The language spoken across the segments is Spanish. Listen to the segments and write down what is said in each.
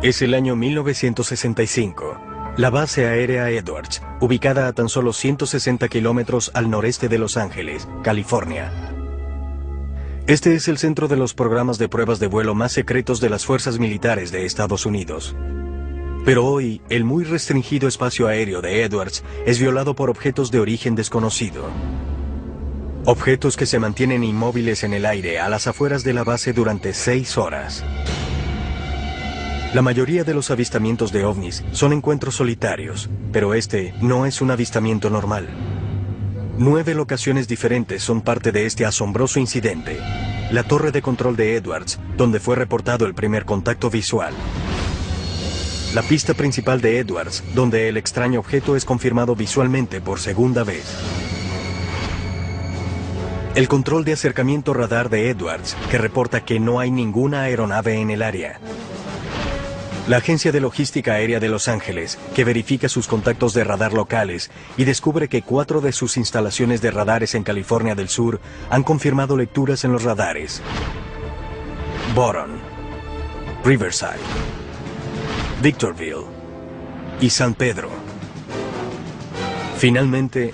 Es el año 1965. La base aérea Edwards, ubicada a tan solo 160 kilómetros al noreste de Los Ángeles, California. Este es el centro de los programas de pruebas de vuelo más secretos de las fuerzas militares de Estados Unidos. Pero hoy, el muy restringido espacio aéreo de Edwards es violado por objetos de origen desconocido. Objetos que se mantienen inmóviles en el aire a las afueras de la base durante 6 horas. La mayoría de los avistamientos de ovnis son encuentros solitarios, pero este no es un avistamiento normal. 9 locaciones diferentes son parte de este asombroso incidente. La torre de control de Edwards, donde fue reportado el primer contacto visual. La pista principal de Edwards, donde el extraño objeto es confirmado visualmente por segunda vez. El control de acercamiento radar de Edwards, que reporta que no hay ninguna aeronave en el área. La Agencia de Logística Aérea de Los Ángeles, que verifica sus contactos de radar locales y descubre que 4 de sus instalaciones de radares en California del Sur han confirmado lecturas en los radares. Boron, Riverside, Victorville y San Pedro. Finalmente,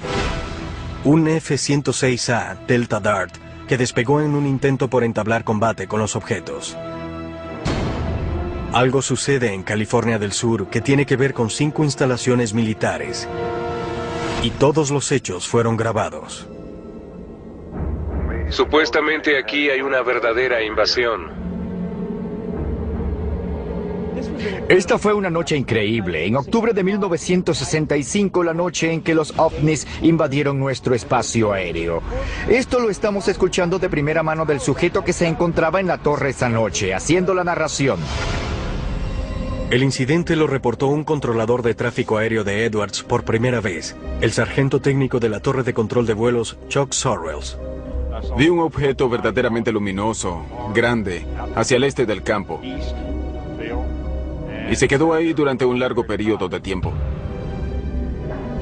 un F-106A Delta Dart que despegó en un intento por entablar combate con los objetos. Algo sucede en California del Sur que tiene que ver con 5 instalaciones militares. Y todos los hechos fueron grabados. Supuestamente aquí hay una verdadera invasión. Esta fue una noche increíble. En octubre de 1965, la noche en que los ovnis invadieron nuestro espacio aéreo. Esto lo estamos escuchando de primera mano del sujeto que se encontraba en la torre esa noche, haciendo la narración. El incidente lo reportó un controlador de tráfico aéreo de Edwards por primera vez, el sargento técnico de la torre de control de vuelos, Chuck Sorrells. Vi un objeto verdaderamente luminoso, grande, hacia el este del campo. Y se quedó ahí durante un largo periodo de tiempo.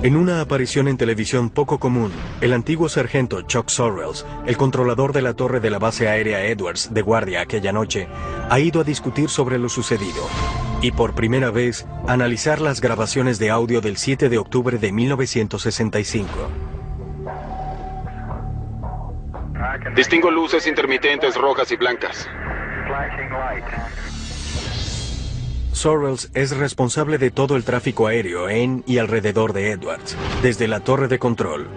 En una aparición en televisión poco común, el antiguo sargento Chuck Sorrells, el controlador de la torre de la base aérea Edwards de guardia aquella noche, ha ido a discutir sobre lo sucedido. Y por primera vez, analizar las grabaciones de audio del 7 de octubre de 1965. Distingo luces intermitentes rojas y blancas. Sorrells es responsable de todo el tráfico aéreo en y alrededor de Edwards, desde la torre de control.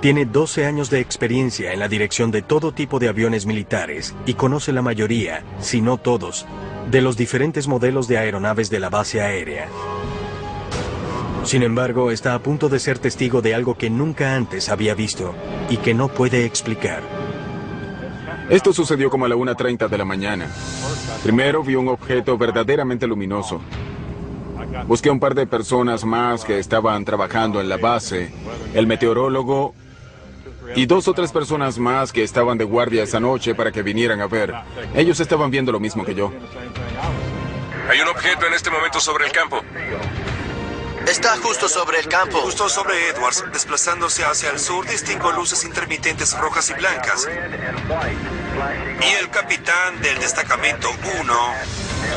Tiene 12 años de experiencia en la dirección de todo tipo de aviones militares y conoce la mayoría, si no todos, de los diferentes modelos de aeronaves de la base aérea. Sin embargo, está a punto de ser testigo de algo que nunca antes había visto y que no puede explicar. Esto sucedió como a la 1:30 de la mañana. Primero vi un objeto verdaderamente luminoso. Busqué a un par de personas más que estaban trabajando en la base, el meteorólogo y 2 o 3 personas más que estaban de guardia esa noche para que vinieran a ver. Ellos estaban viendo lo mismo que yo. Hay un objeto en este momento sobre el campo. Está justo sobre el campo. Justo sobre Edwards, desplazándose hacia el sur, distingo luces intermitentes rojas y blancas. Y el capitán del destacamento 1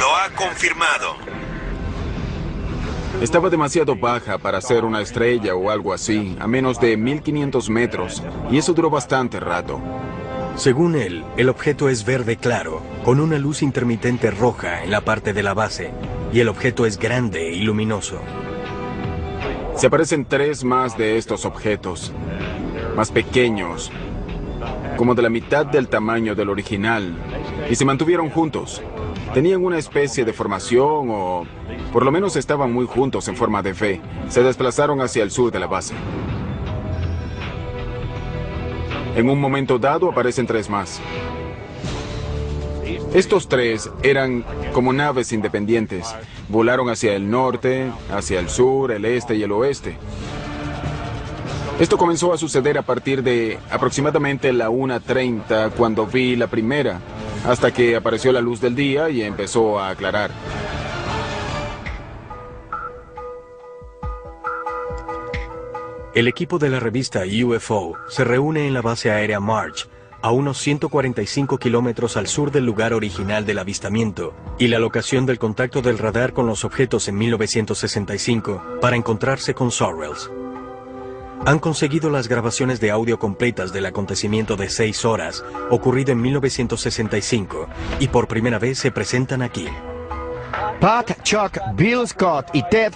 lo ha confirmado. Estaba demasiado baja para ser una estrella o algo así, a menos de 1500 metros, y eso duró bastante rato. Según él, el objeto es verde claro, con una luz intermitente roja en la parte de la base, y el objeto es grande y luminoso. Se aparecen 3 más de estos objetos, más pequeños, como de la mitad del tamaño del original, y se mantuvieron juntos. Tenían una especie de formación o por lo menos estaban muy juntos en forma de V. Se desplazaron hacia el sur de la base. En un momento dado aparecen 3 más. Estos 3 eran como naves independientes. Volaron hacia el norte, hacia el sur, el este y el oeste. Esto comenzó a suceder a partir de aproximadamente la 1:30 cuando vi la primera, hasta que apareció la luz del día y empezó a aclarar. El equipo de la revista UFO se reúne en la base aérea March, a unos 145 kilómetros al sur del lugar original del avistamiento, y la locación del contacto del radar con los objetos en 1965 para encontrarse con Sorrells. Han conseguido las grabaciones de audio completas del acontecimiento de 6 horas, ocurrido en 1965, y por primera vez se presentan aquí. Pat, Chuck, Bill Scott y Ted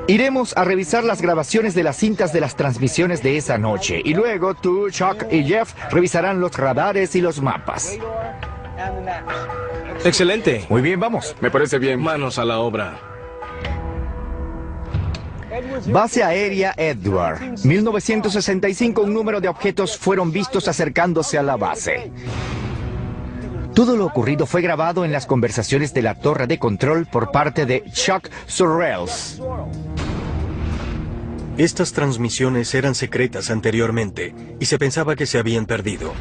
iremos a revisar las grabaciones de las cintas de las transmisiones de esa noche. Y luego tú, Chuck y Jeff revisarán los radares y los mapas. Excelente. Muy bien, vamos. Me parece bien. Manos a la obra. Base aérea Edward. 1965, un número de objetos fueron vistos acercándose a la base. Todo lo ocurrido fue grabado en las conversaciones de la torre de control por parte de Chuck Sorrells. Estas transmisiones eran secretas anteriormente y se pensaba que se habían perdido.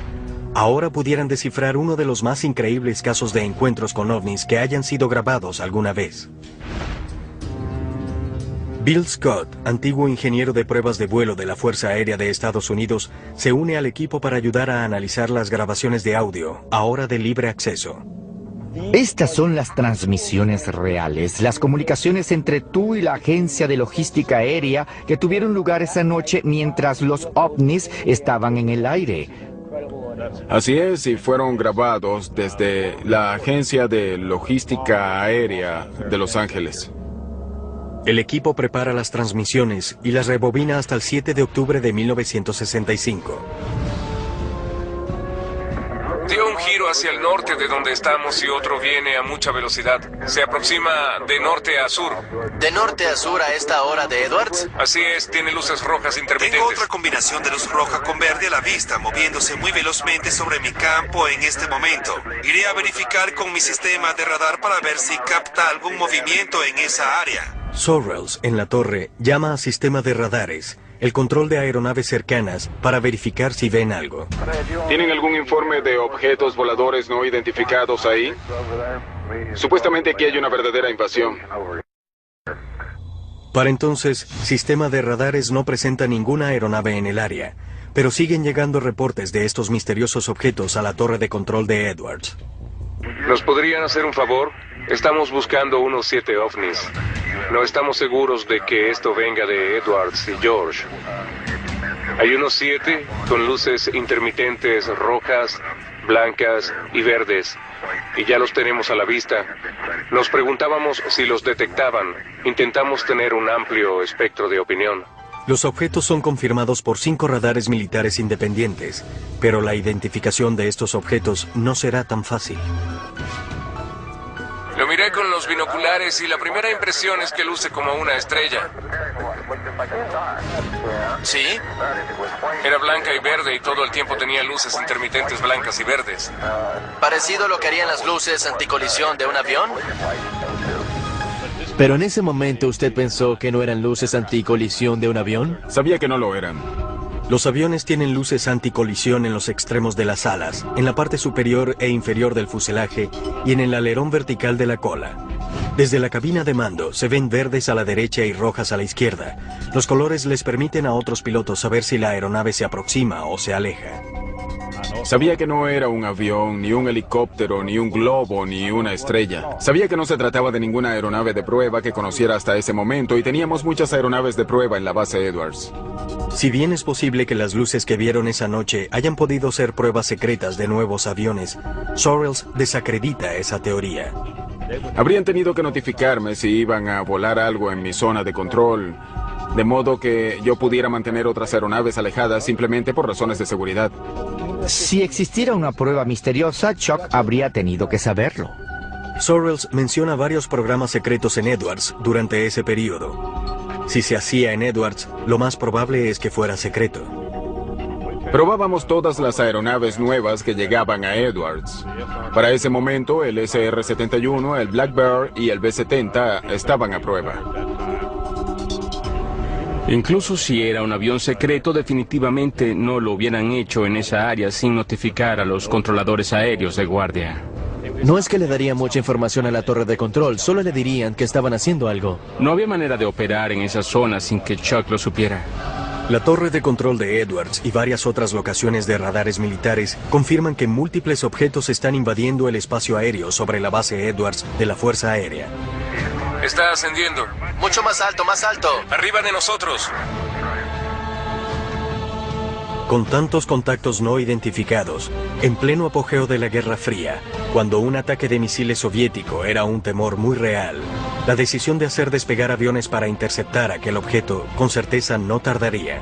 Ahora pudieran descifrar uno de los más increíbles casos de encuentros con ovnis que hayan sido grabados alguna vez. Bill Scott, antiguo ingeniero de pruebas de vuelo de la Fuerza Aérea de Estados Unidos, se une al equipo para ayudar a analizar las grabaciones de audio, ahora de libre acceso. Estas son las transmisiones reales, las comunicaciones entre tú y la agencia de logística aérea que tuvieron lugar esa noche mientras los ovnis estaban en el aire. Así es, y fueron grabados desde la agencia de logística aérea de Los Ángeles. El equipo prepara las transmisiones y las rebobina hasta el 7 de octubre de 1965. Dio un giro hacia el norte de donde estamos y otro viene a mucha velocidad. Se aproxima de norte a sur. ¿De norte a sur a esta hora de Edwards? Así es, tiene luces rojas intermitentes. Tengo otra combinación de luz roja con verde a la vista, moviéndose muy velozmente sobre mi campo en este momento. Iré a verificar con mi sistema de radar para ver si capta algún movimiento en esa área. Sorrells, en la torre, llama a sistema de radares, el control de aeronaves cercanas, para verificar si ven algo. ¿Tienen algún informe de objetos voladores no identificados ahí? Supuestamente aquí hay una verdadera invasión. Para entonces, sistema de radares no presenta ninguna aeronave en el área, pero siguen llegando reportes de estos misteriosos objetos a la torre de control de Edwards. ¿Nos podrían hacer un favor? Estamos buscando unos 7 ovnis. No estamos seguros de que esto venga de Edwards y George. Hay unos 7 con luces intermitentes rojas, blancas y verdes. Y ya los tenemos a la vista. Nos preguntábamos si los detectaban. Intentamos tener un amplio espectro de opinión. Los objetos son confirmados por 5 radares militares independientes, pero la identificación de estos objetos no será tan fácil. Lo miré con los binoculares y la primera impresión es que luce como una estrella. ¿Sí? Era blanca y verde y todo el tiempo tenía luces intermitentes blancas y verdes. ¿Parecido a lo que harían las luces anticolisión de un avión? Pero en ese momento usted pensó que no eran luces anticolisión de un avión. Sabía que no lo eran. Los aviones tienen luces anticolisión en los extremos de las alas, en la parte superior e inferior del fuselaje y en el alerón vertical de la cola. Desde la cabina de mando se ven verdes a la derecha y rojas a la izquierda. Los colores les permiten a otros pilotos saber si la aeronave se aproxima o se aleja. Sabía que no era un avión, ni un helicóptero, ni un globo, ni una estrella. Sabía que no se trataba de ninguna aeronave de prueba que conociera hasta ese momento y teníamos muchas aeronaves de prueba en la base Edwards. Si bien es posible que las luces que vieron esa noche hayan podido ser pruebas secretas de nuevos aviones, Sorrells desacredita esa teoría. Habrían tenido que notificarme si iban a volar algo en mi zona de control, de modo que yo pudiera mantener otras aeronaves alejadas simplemente por razones de seguridad. Si existiera una prueba misteriosa, Chuck habría tenido que saberlo. Sorrells menciona varios programas secretos en Edwards durante ese periodo. Si se hacía en Edwards, lo más probable es que fuera secreto. Probábamos todas las aeronaves nuevas que llegaban a Edwards. Para ese momento, el SR-71, el Black Bear y el B-70 estaban a prueba. Incluso si era un avión secreto, definitivamente no lo hubieran hecho en esa área sin notificar a los controladores aéreos de guardia. No es que le daría mucha información a la torre de control, solo le dirían que estaban haciendo algo. No había manera de operar en esa zona sin que Chuck lo supiera. La torre de control de Edwards y varias otras locaciones de radares militares confirman que múltiples objetos están invadiendo el espacio aéreo sobre la base Edwards de la Fuerza Aérea. Está ascendiendo. Mucho más alto, más alto. Arriba de nosotros. Con tantos contactos no identificados, en pleno apogeo de la Guerra Fría, cuando un ataque de misiles soviético era un temor muy real, la decisión de hacer despegar aviones para interceptar aquel objeto con certeza no tardaría.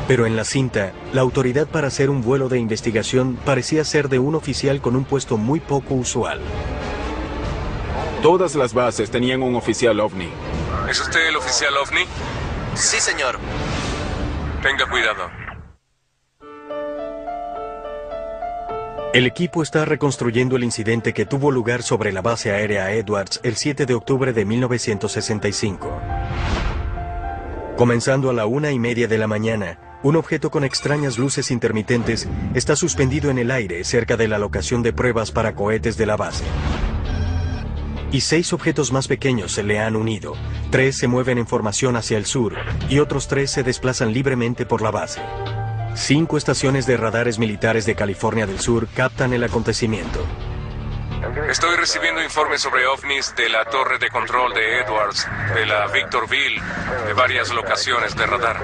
Pero en la cinta, la autoridad para hacer un vuelo de investigación parecía ser de un oficial con un puesto muy poco usual. Todas las bases tenían un oficial OVNI. ¿Es usted el oficial OVNI? Sí, señor. Tenga cuidado. El equipo está reconstruyendo el incidente que tuvo lugar sobre la base aérea Edwards el 7 de octubre de 1965. Comenzando a la 1:30 de la mañana, un objeto con extrañas luces intermitentes está suspendido en el aire cerca de la locación de pruebas para cohetes de la base. Y 6 objetos más pequeños se le han unido. 3 se mueven en formación hacia el sur y otros 3 se desplazan libremente por la base. 5 estaciones de radares militares de California del Sur captan el acontecimiento. Estoy recibiendo informes sobre ovnis de la torre de control de Edwards, de la Victorville, de varias locaciones de radar.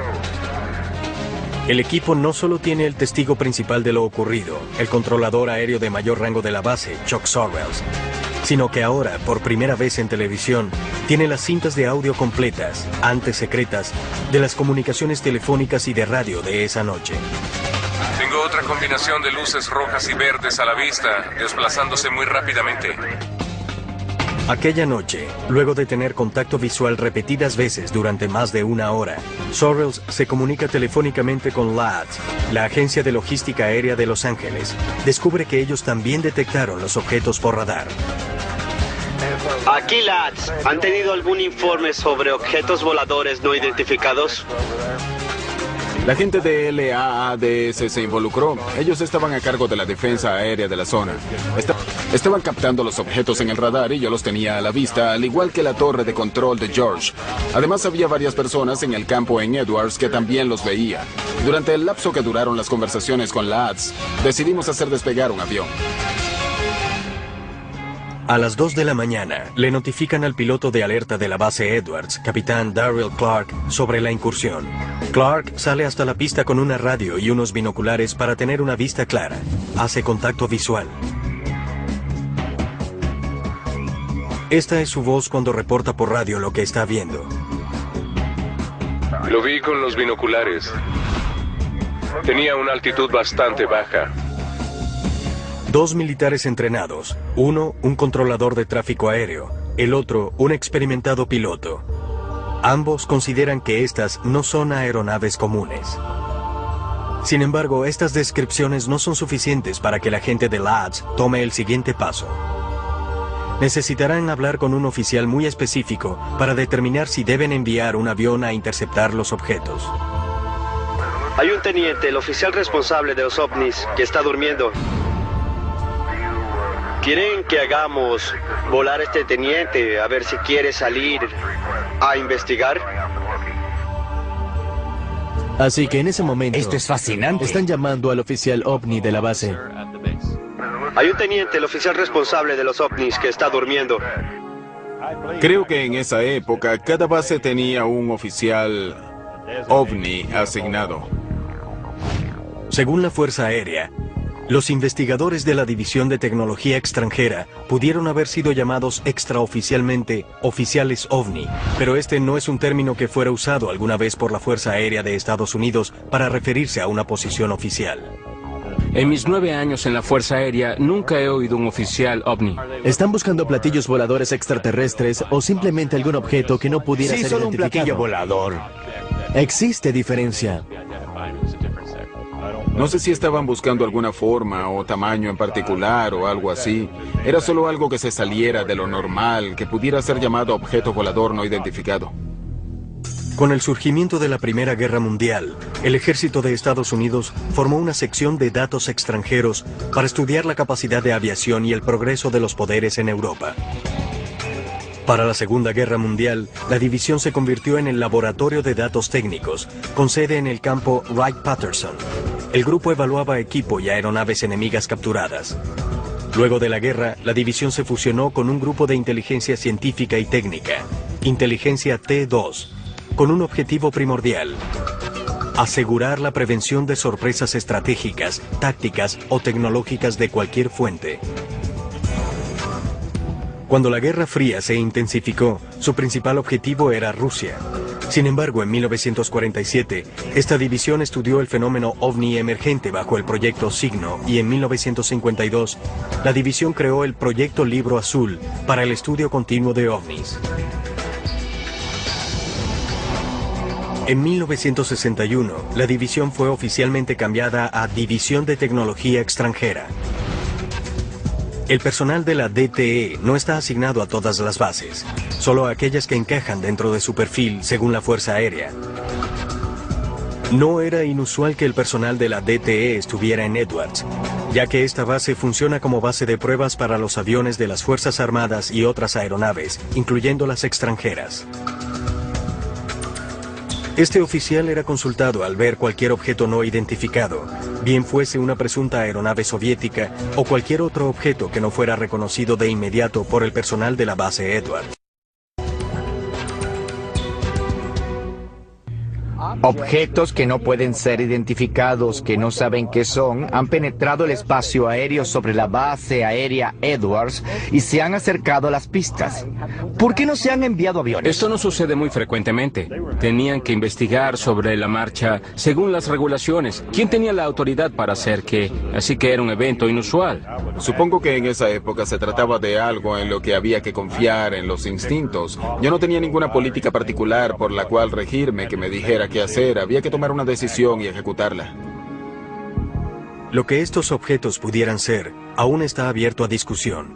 El equipo no solo tiene el testigo principal de lo ocurrido, el controlador aéreo de mayor rango de la base, Chuck Sorrells, sino que ahora, por primera vez en televisión, tiene las cintas de audio completas, antes secretas, de las comunicaciones telefónicas y de radio de esa noche. Tengo otra combinación de luces rojas y verdes a la vista, desplazándose muy rápidamente. Aquella noche, luego de tener contacto visual repetidas veces durante más de una hora, Sorrells se comunica telefónicamente con LADS, la agencia de logística aérea de Los Ángeles. Descubre que ellos también detectaron los objetos por radar. Aquí, LADS. ¿Han tenido algún informe sobre objetos voladores no identificados? La gente de LAADS se involucró. Ellos estaban a cargo de la defensa aérea de la zona. Estaban captando los objetos en el radar y yo los tenía a la vista, al igual que la torre de control de George. Además, había varias personas en el campo en Edwards que también los veían. Durante el lapso que duraron las conversaciones con LADS, decidimos hacer despegar un avión. A las 2 de la mañana, le notifican al piloto de alerta de la base Edwards, capitán Darrell Clark, sobre la incursión. Clark sale hasta la pista con una radio y unos binoculares para tener una vista clara. Hace contacto visual. Esta es su voz cuando reporta por radio lo que está viendo. Lo vi con los binoculares. Tenía una altitud bastante baja. 2 militares entrenados, uno un controlador de tráfico aéreo, el otro un experimentado piloto. Ambos consideran que estas no son aeronaves comunes. Sin embargo, estas descripciones no son suficientes para que la gente de LADS tome el siguiente paso. Necesitarán hablar con un oficial muy específico para determinar si deben enviar un avión a interceptar los objetos. Hay un teniente, el oficial responsable de los ovnis, que está durmiendo. ¿Quieren que hagamos volar a este teniente a ver si quiere salir a investigar? Así que en ese momento... Esto es fascinante. Están llamando al oficial OVNI de la base. Hay un teniente, el oficial responsable de los ovnis, que está durmiendo. Creo que en esa época cada base tenía un oficial OVNI asignado. Según la Fuerza Aérea, los investigadores de la División de Tecnología Extranjera pudieron haber sido llamados extraoficialmente oficiales OVNI, pero este no es un término que fuera usado alguna vez por la Fuerza Aérea de Estados Unidos para referirse a una posición oficial. En mis 9 años en la Fuerza Aérea, nunca he oído un oficial OVNI. ¿Están buscando platillos voladores extraterrestres o simplemente algún objeto que no pudiera ser solo un identificado? platillo volador. Existe diferencia. No sé si estaban buscando alguna forma o tamaño en particular o algo así. Era solo algo que se saliera de lo normal, que pudiera ser llamado objeto volador no identificado. Con el surgimiento de la Primera Guerra Mundial, el ejército de Estados Unidos formó una sección de datos extranjeros para estudiar la capacidad de aviación y el progreso de los poderes en Europa. Para la Segunda Guerra Mundial, la división se convirtió en el laboratorio de datos técnicos, con sede en el campo Wright-Patterson. El grupo evaluaba equipo y aeronaves enemigas capturadas. Luego de la guerra, la división se fusionó con un grupo de inteligencia científica y técnica, Inteligencia T2, con un objetivo primordial: asegurar la prevención de sorpresas estratégicas, tácticas o tecnológicas de cualquier fuente. Cuando la Guerra Fría se intensificó, su principal objetivo era Rusia. Sin embargo, en 1947, esta división estudió el fenómeno ovni emergente bajo el proyecto Signo, y en 1952, la división creó el proyecto Libro Azul para el estudio continuo de ovnis. En 1961, la división fue oficialmente cambiada a División de Tecnología Extranjera. El personal de la DTE no está asignado a todas las bases, solo a aquellas que encajan dentro de su perfil según la Fuerza Aérea. No era inusual que el personal de la DTE estuviera en Edwards, ya que esta base funciona como base de pruebas para los aviones de las Fuerzas Armadas y otras aeronaves, incluyendo las extranjeras. Este oficial era consultado al ver cualquier objeto no identificado, bien fuese una presunta aeronave soviética o cualquier otro objeto que no fuera reconocido de inmediato por el personal de la base Edwards. Objetos que no pueden ser identificados, que no saben qué son, han penetrado el espacio aéreo sobre la base aérea Edwards y se han acercado a las pistas. ¿Por qué no se han enviado aviones? Esto no sucede muy frecuentemente. Tenían que investigar sobre la marcha según las regulaciones. ¿Quién tenía la autoridad para hacer qué? Así que era un evento inusual. Supongo que en esa época se trataba de algo en lo que había que confiar en los instintos. Yo no tenía ninguna política particular por la cual regirme que me dijera qué hacer. Había que tomar una decisión y ejecutarla. Lo que estos objetos pudieran ser aún está abierto a discusión,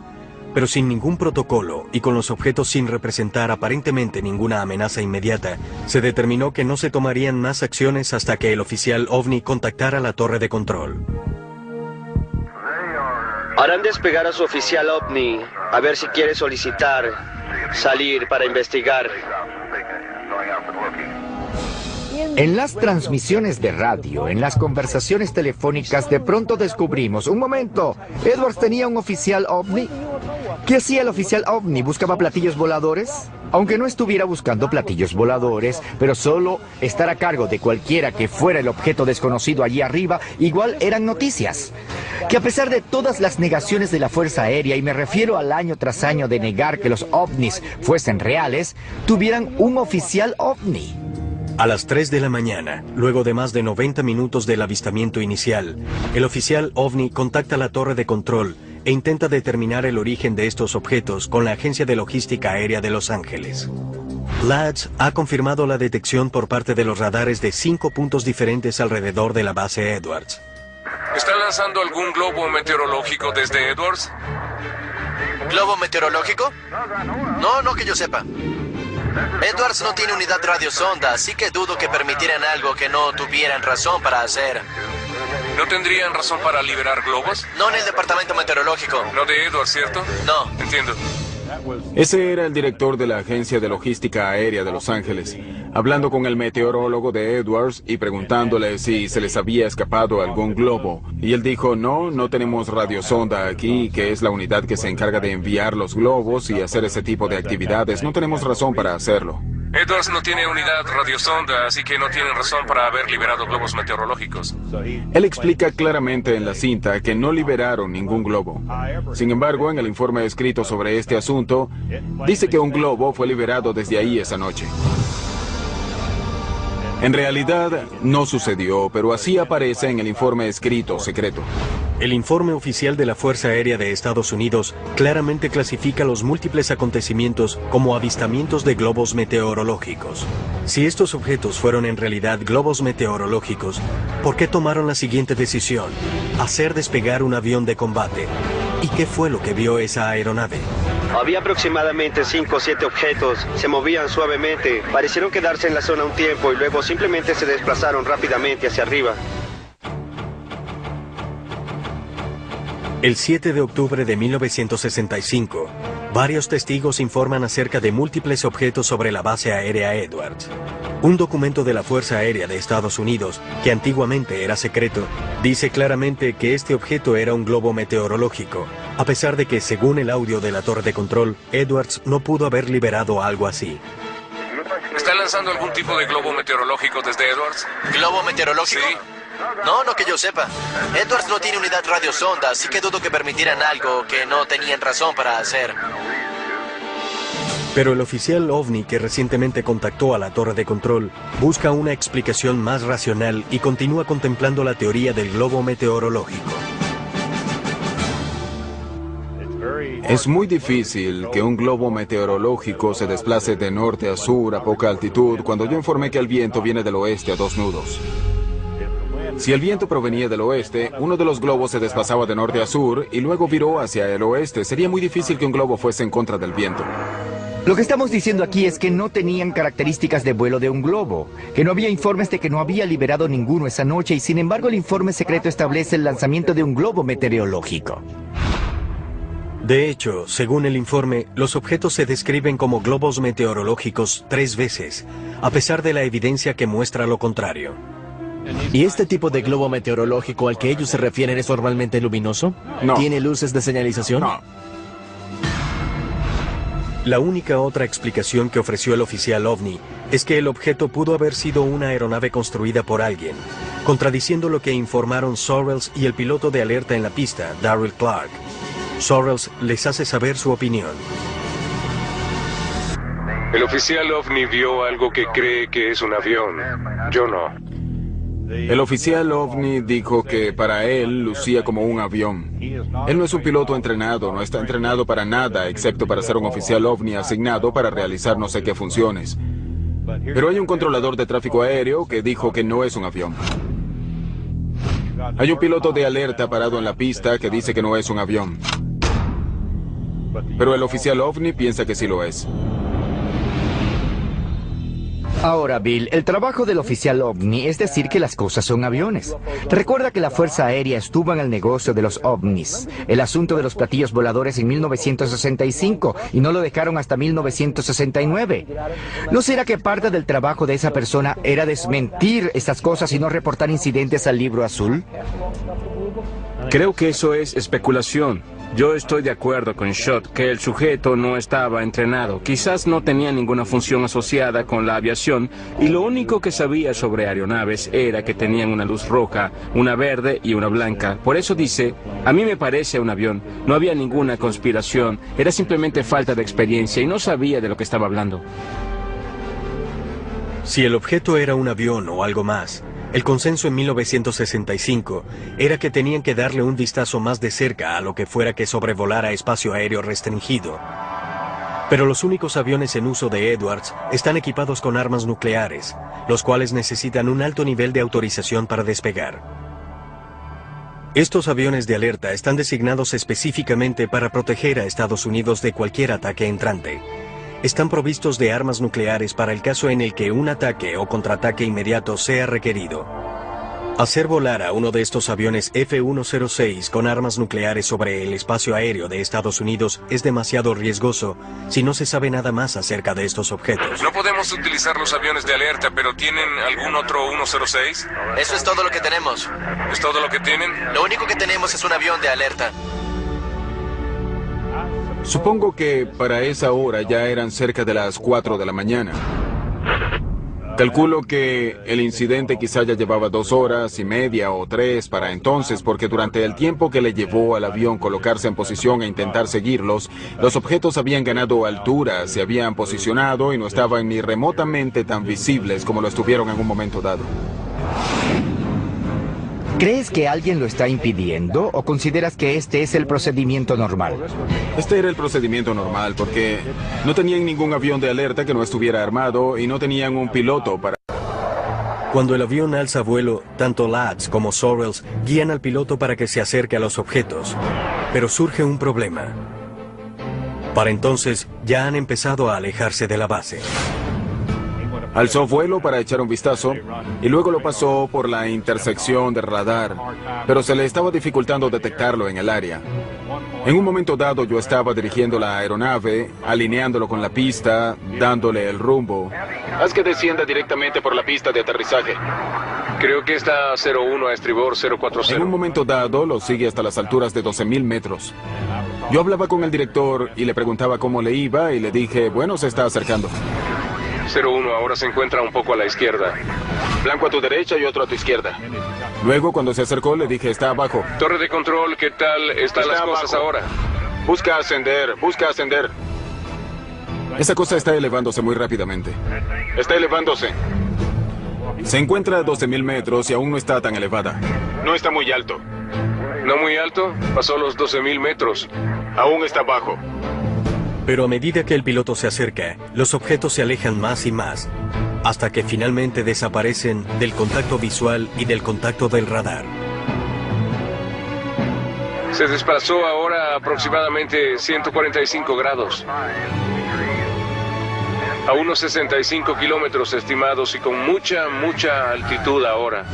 pero sin ningún protocolo y con los objetos sin representar aparentemente ninguna amenaza inmediata, se determinó que no se tomarían más acciones hasta que el oficial OVNI contactara la torre de control. Harán despegar a su oficial OVNI a ver si quiere solicitar salir para investigar. En las transmisiones de radio, en las conversaciones telefónicas, de pronto descubrimos, un momento, Edwards tenía un oficial OVNI. ¿Qué hacía el oficial OVNI? ¿Buscaba platillos voladores? Aunque no estuviera buscando platillos voladores, pero solo estar a cargo de cualquiera que fuera el objeto desconocido allí arriba, igual eran noticias. Que a pesar de todas las negaciones de la Fuerza Aérea, y me refiero al año tras año de negar que los ovnis fuesen reales, tuvieran un oficial OVNI. A las 3 de la mañana, luego de más de 90 minutos del avistamiento inicial, el oficial OVNI contacta la torre de control e intenta determinar el origen de estos objetos con la Agencia de Logística Aérea de Los Ángeles. LADS ha confirmado la detección por parte de los radares de 5 puntos diferentes alrededor de la base Edwards. ¿Están lanzando algún globo meteorológico desde Edwards? ¿Globo meteorológico? No que yo sepa. Edwards no tiene unidad radiosonda, así que dudo que permitieran algo que no tuvieran razón para hacer. ¿No tendrían razón para liberar globos? No en el departamento meteorológico. No de Edwards, ¿cierto? No. Entiendo. Ese era el director de la Agencia de Logística Aérea de Los Ángeles, hablando con el meteorólogo de Edwards y preguntándole si se les había escapado algún globo. Y él dijo, no tenemos radiosonda aquí, que es la unidad que se encarga de enviar los globos y hacer ese tipo de actividades. No tenemos razón para hacerlo. Edwards no tiene unidad radiosonda, así que no tienen razón para haber liberado globos meteorológicos. Él explica claramente en la cinta que no liberaron ningún globo. Sin embargo, en el informe escrito sobre este asunto, dice que un globo fue liberado desde ahí esa noche. En realidad, no sucedió, pero así aparece en el informe escrito secreto. El informe oficial de la Fuerza Aérea de Estados Unidos claramente clasifica los múltiples acontecimientos como avistamientos de globos meteorológicos. Si estos objetos fueron en realidad globos meteorológicos, ¿por qué tomaron la siguiente decisión? Hacer despegar un avión de combate. ¿Y qué fue lo que vio esa aeronave? Había aproximadamente 5 o 7 objetos, se movían suavemente, parecieron quedarse en la zona un tiempo y luego simplemente se desplazaron rápidamente hacia arriba. El 7 de octubre de 1965, varios testigos informan acerca de múltiples objetos sobre la base aérea Edwards. Un documento de la Fuerza Aérea de Estados Unidos, que antiguamente era secreto, dice claramente que este objeto era un globo meteorológico, a pesar de que, según el audio de la torre de control, Edwards no pudo haber liberado algo así. ¿Está lanzando algún tipo de globo meteorológico desde Edwards? ¿Globo meteorológico? Sí. No que yo sepa. Edwards no tiene unidad radiosonda, así que dudo que permitieran algo que no tenían razón para hacer. Pero el oficial OVNI que recientemente contactó a la torre de control busca una explicación más racional y continúa contemplando la teoría del globo meteorológico. Es muy difícil que un globo meteorológico se desplace de norte a sur a poca altitud cuando yo informé que el viento viene del oeste a 2 nudos. Si el viento provenía del oeste, uno de los globos se desplazaba de norte a sur y luego viró hacia el oeste. Sería muy difícil que un globo fuese en contra del viento. Lo que estamos diciendo aquí es que no tenían características de vuelo de un globo, que no había informes de que no había liberado ninguno esa noche y sin embargo el informe secreto establece el lanzamiento de un globo meteorológico. De hecho, según el informe, los objetos se describen como globos meteorológicos 3 veces, a pesar de la evidencia que muestra lo contrario. ¿Y este tipo de globo meteorológico al que ellos se refieren es normalmente luminoso? No. ¿Tiene luces de señalización? No. La única otra explicación que ofreció el oficial OVNI es que el objeto pudo haber sido una aeronave construida por alguien, contradiciendo lo que informaron Sorrells y el piloto de alerta en la pista, Darryl Clark. Sorrells les hace saber su opinión. El oficial OVNI vio algo que cree que es un avión. Yo no. El oficial OVNI dijo que para él lucía como un avión. Él no es un piloto entrenado, no está entrenado para nada, excepto para ser un oficial OVNI asignado para realizar no sé qué funciones. Pero hay un controlador de tráfico aéreo que dijo que no es un avión. Hay un piloto de alerta parado en la pista que dice que no es un avión. Pero el oficial OVNI piensa que sí lo es. Ahora, Bill, el trabajo del oficial OVNI es decir que las cosas son aviones. Recuerda que la Fuerza Aérea estuvo en el negocio de los ovnis, el asunto de los platillos voladores en 1965 y no lo dejaron hasta 1969. ¿No será que parte del trabajo de esa persona era desmentir estas cosas y no reportar incidentes al Libro Azul? Creo que eso es especulación. Yo estoy de acuerdo con Schott que el sujeto no estaba entrenado. Quizás no tenía ninguna función asociada con la aviación y lo único que sabía sobre aeronaves era que tenían una luz roja, una verde y una blanca. Por eso dice, a mí me parece un avión. No había ninguna conspiración, era simplemente falta de experiencia y no sabía de lo que estaba hablando. Si el objeto era un avión o algo más, el consenso en 1965 era que tenían que darle un vistazo más de cerca a lo que fuera que sobrevolara espacio aéreo restringido. Pero los únicos aviones en uso de Edwards están equipados con armas nucleares, los cuales necesitan un alto nivel de autorización para despegar. Estos aviones de alerta están designados específicamente para proteger a Estados Unidos de cualquier ataque entrante. Están provistos de armas nucleares para el caso en el que un ataque o contraataque inmediato sea requerido. Hacer volar a uno de estos aviones F-106 con armas nucleares sobre el espacio aéreo de Estados Unidos es demasiado riesgoso si no se sabe nada más acerca de estos objetos. No podemos utilizar los aviones de alerta, pero ¿tienen algún otro 106? Eso es todo lo que tenemos. ¿Es todo lo que tienen? Lo único que tenemos es un avión de alerta. Supongo que para esa hora ya eran cerca de las 4 de la mañana. Calculo que el incidente quizá ya llevaba 2 horas y media o 3 para entonces, porque durante el tiempo que le llevó al avión colocarse en posición e intentar seguirlos, los objetos habían ganado altura, se habían posicionado y no estaban ni remotamente tan visibles como lo estuvieron en un momento dado. ¿Crees que alguien lo está impidiendo o consideras que este es el procedimiento normal? Este era el procedimiento normal porque no tenían ningún avión de alerta que no estuviera armado y no tenían un piloto para... Cuando el avión alza vuelo, tanto Lads como Sorrells guían al piloto para que se acerque a los objetos. Pero surge un problema. Para entonces, ya han empezado a alejarse de la base. Alzó vuelo para echar un vistazo y luego lo pasó por la intersección de radar, pero se le estaba dificultando detectarlo en el área. En un momento dado yo estaba dirigiendo la aeronave, alineándolo con la pista, dándole el rumbo. Haz que descienda directamente por la pista de aterrizaje. Creo que está 01 a estribor 040. En un momento dado lo sigue hasta las alturas de 12.000 metros. Yo hablaba con el director y le preguntaba cómo le iba y le dije, bueno, se está acercando. 01 ahora se encuentra un poco a la izquierda. Blanco a tu derecha y otro a tu izquierda. Luego, cuando se acercó, le dije, está abajo. Torre de control, ¿qué tal están las cosas ahora? Busca ascender, busca ascender. Esa cosa está elevándose muy rápidamente. Está elevándose. Se encuentra a 12.000 metros y aún no está tan elevada. No está muy alto. ¿No muy alto? Pasó los 12.000 metros. Aún está bajo. Pero a medida que el piloto se acerca, los objetos se alejan más y más, hasta que finalmente desaparecen del contacto visual y del contacto del radar. Se desplazó ahora a aproximadamente 145 grados. A unos 65 kilómetros estimados y con mucha altitud ahora.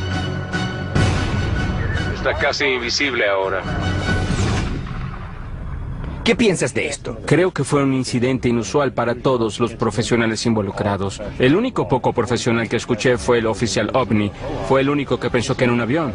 Está casi invisible ahora. ¿Qué piensas de esto? Creo que fue un incidente inusual para todos los profesionales involucrados. El único poco profesional que escuché fue el oficial OVNI. Fue el único que pensó que era un avión.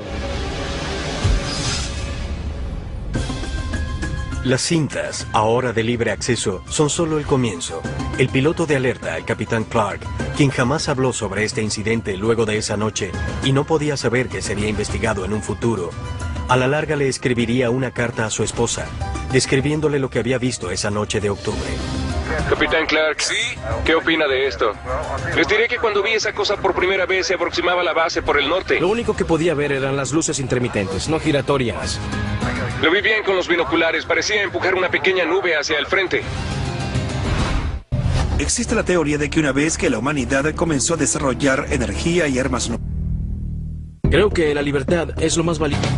Las cintas, ahora de libre acceso, son solo el comienzo. El piloto de alerta, el capitán Clark, quien jamás habló sobre este incidente luego de esa noche y no podía saber que sería investigado en un futuro, a la larga le escribiría una carta a su esposa, describiéndole lo que había visto esa noche de octubre. Capitán Clark, ¿sí? ¿Qué opina de esto? Les diré que cuando vi esa cosa por primera vez se aproximaba a la base por el norte. Lo único que podía ver eran las luces intermitentes, no giratorias. Lo vi bien con los binoculares, parecía empujar una pequeña nube hacia el frente. Existe la teoría de que una vez que la humanidad comenzó a desarrollar energía y armas nucleares. Creo que la libertad es lo más valioso.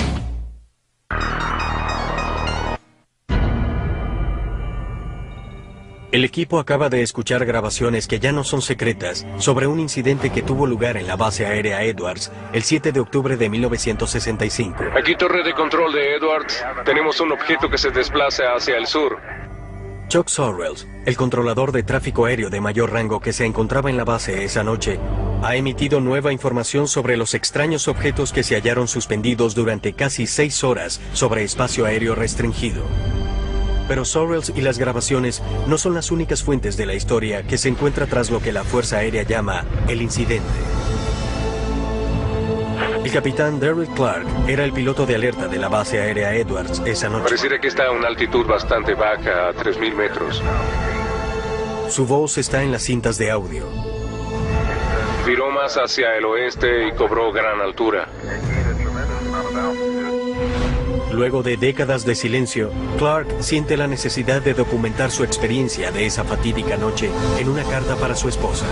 El equipo acaba de escuchar grabaciones que ya no son secretas sobre un incidente que tuvo lugar en la base aérea Edwards el 7 de octubre de 1965. Aquí torre de control de Edwards. Tenemos un objeto que se desplaza hacia el sur. Chuck Sorrells, el controlador de tráfico aéreo de mayor rango que se encontraba en la base esa noche, ha emitido nueva información sobre los extraños objetos que se hallaron suspendidos durante casi 6 horas sobre espacio aéreo restringido. Pero Sorrells y las grabaciones no son las únicas fuentes de la historia que se encuentra tras lo que la Fuerza Aérea llama el incidente. El capitán Darryl Clark era el piloto de alerta de la base aérea Edwards esa noche. Pareciera que está a una altitud bastante baja, a 3.000 metros. Su voz está en las cintas de audio. Viró más hacia el oeste y cobró gran altura. Luego de décadas de silencio, Clark siente la necesidad de documentar su experiencia de esa fatídica noche en una carta para su esposa.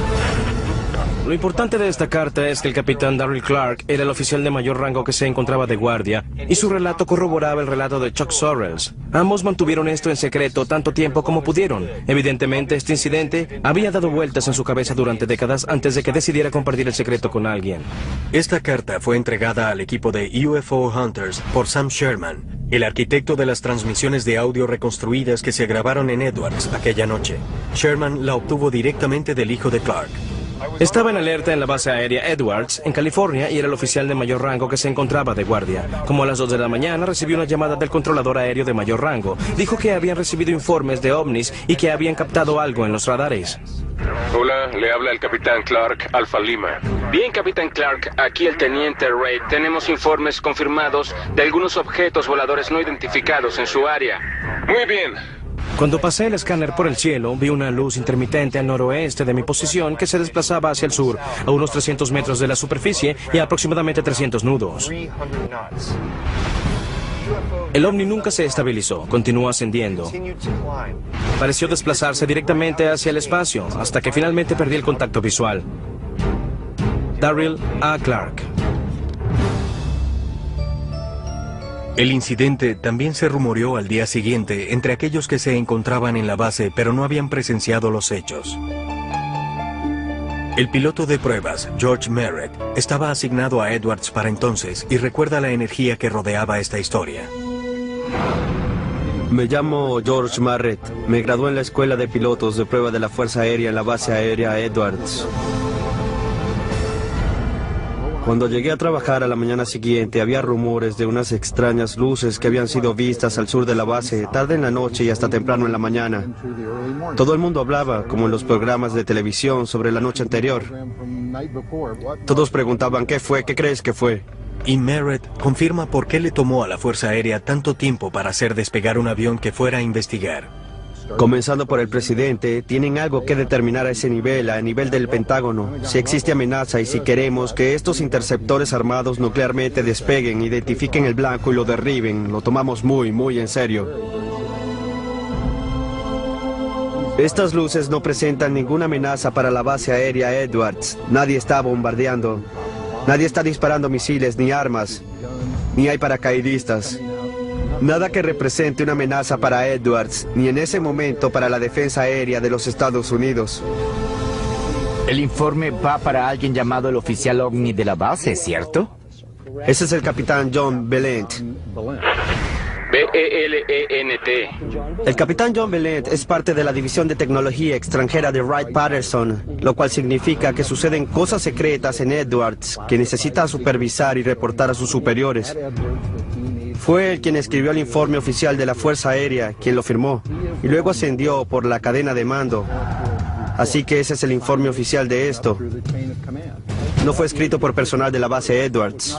Lo importante de esta carta es que el capitán Darryl Clark era el oficial de mayor rango que se encontraba de guardia, y su relato corroboraba el relato de Chuck Sorrells. Ambos mantuvieron esto en secreto tanto tiempo como pudieron. Evidentemente, este incidente había dado vueltas en su cabeza durante décadas antes de que decidiera compartir el secreto con alguien. Esta carta fue entregada al equipo de UFO Hunters por Sam Sherman, el arquitecto de las transmisiones de audio reconstruidas que se grabaron en Edwards aquella noche. Sherman la obtuvo directamente del hijo de Clark. Estaba en alerta en la base aérea Edwards, en California, y era el oficial de mayor rango que se encontraba de guardia. Como a las 2 de la mañana recibió una llamada del controlador aéreo de mayor rango. Dijo que habían recibido informes de ovnis y que habían captado algo en los radares. Hola, le habla el capitán Clark, Alfa Lima. Bien, capitán Clark, aquí el teniente Reid. Tenemos informes confirmados de algunos objetos voladores no identificados en su área. Muy bien. Cuando pasé el escáner por el cielo, vi una luz intermitente al noroeste de mi posición que se desplazaba hacia el sur, a unos 300 metros de la superficie y a aproximadamente 300 nudos. El ovni nunca se estabilizó, continuó ascendiendo. Pareció desplazarse directamente hacia el espacio, hasta que finalmente perdí el contacto visual. Darryl A. Clark. El incidente también se rumoreó al día siguiente entre aquellos que se encontraban en la base pero no habían presenciado los hechos. El piloto de pruebas, George Merritt, estaba asignado a Edwards para entonces y recuerda la energía que rodeaba esta historia. Me llamo George Merritt. Me gradué en la Escuela de Pilotos de Prueba de la Fuerza Aérea en la base aérea Edwards. Cuando llegué a trabajar a la mañana siguiente, había rumores de unas extrañas luces que habían sido vistas al sur de la base, tarde en la noche y hasta temprano en la mañana. Todo el mundo hablaba, como en los programas de televisión, sobre la noche anterior. Todos preguntaban, ¿qué fue? ¿Qué crees que fue? Y Merritt confirma por qué le tomó a la Fuerza Aérea tanto tiempo para hacer despegar un avión que fuera a investigar. Comenzando por el presidente, tienen algo que determinar a ese nivel, a nivel del Pentágono. Si existe amenaza y si queremos que estos interceptores armados nuclearmente despeguen, identifiquen el blanco y lo derriben, lo tomamos muy en serio. Estas luces no presentan ninguna amenaza para la base aérea Edwards. Nadie está bombardeando. Nadie está disparando misiles ni armas. Ni hay paracaidistas. Nada que represente una amenaza para Edwards, ni en ese momento para la defensa aérea de los Estados Unidos. El informe va para alguien llamado el oficial OVNI de la base, ¿cierto? Ese es el capitán John Belent. B-E-L-E-N-T. El capitán John Belent es parte de la División de Tecnología Extranjera de Wright-Patterson, lo cual significa que suceden cosas secretas en Edwards que necesita supervisar y reportar a sus superiores. Fue él quien escribió el informe oficial de la Fuerza Aérea, quien lo firmó, y luego ascendió por la cadena de mando. Así que ese es el informe oficial de esto. No fue escrito por personal de la base Edwards.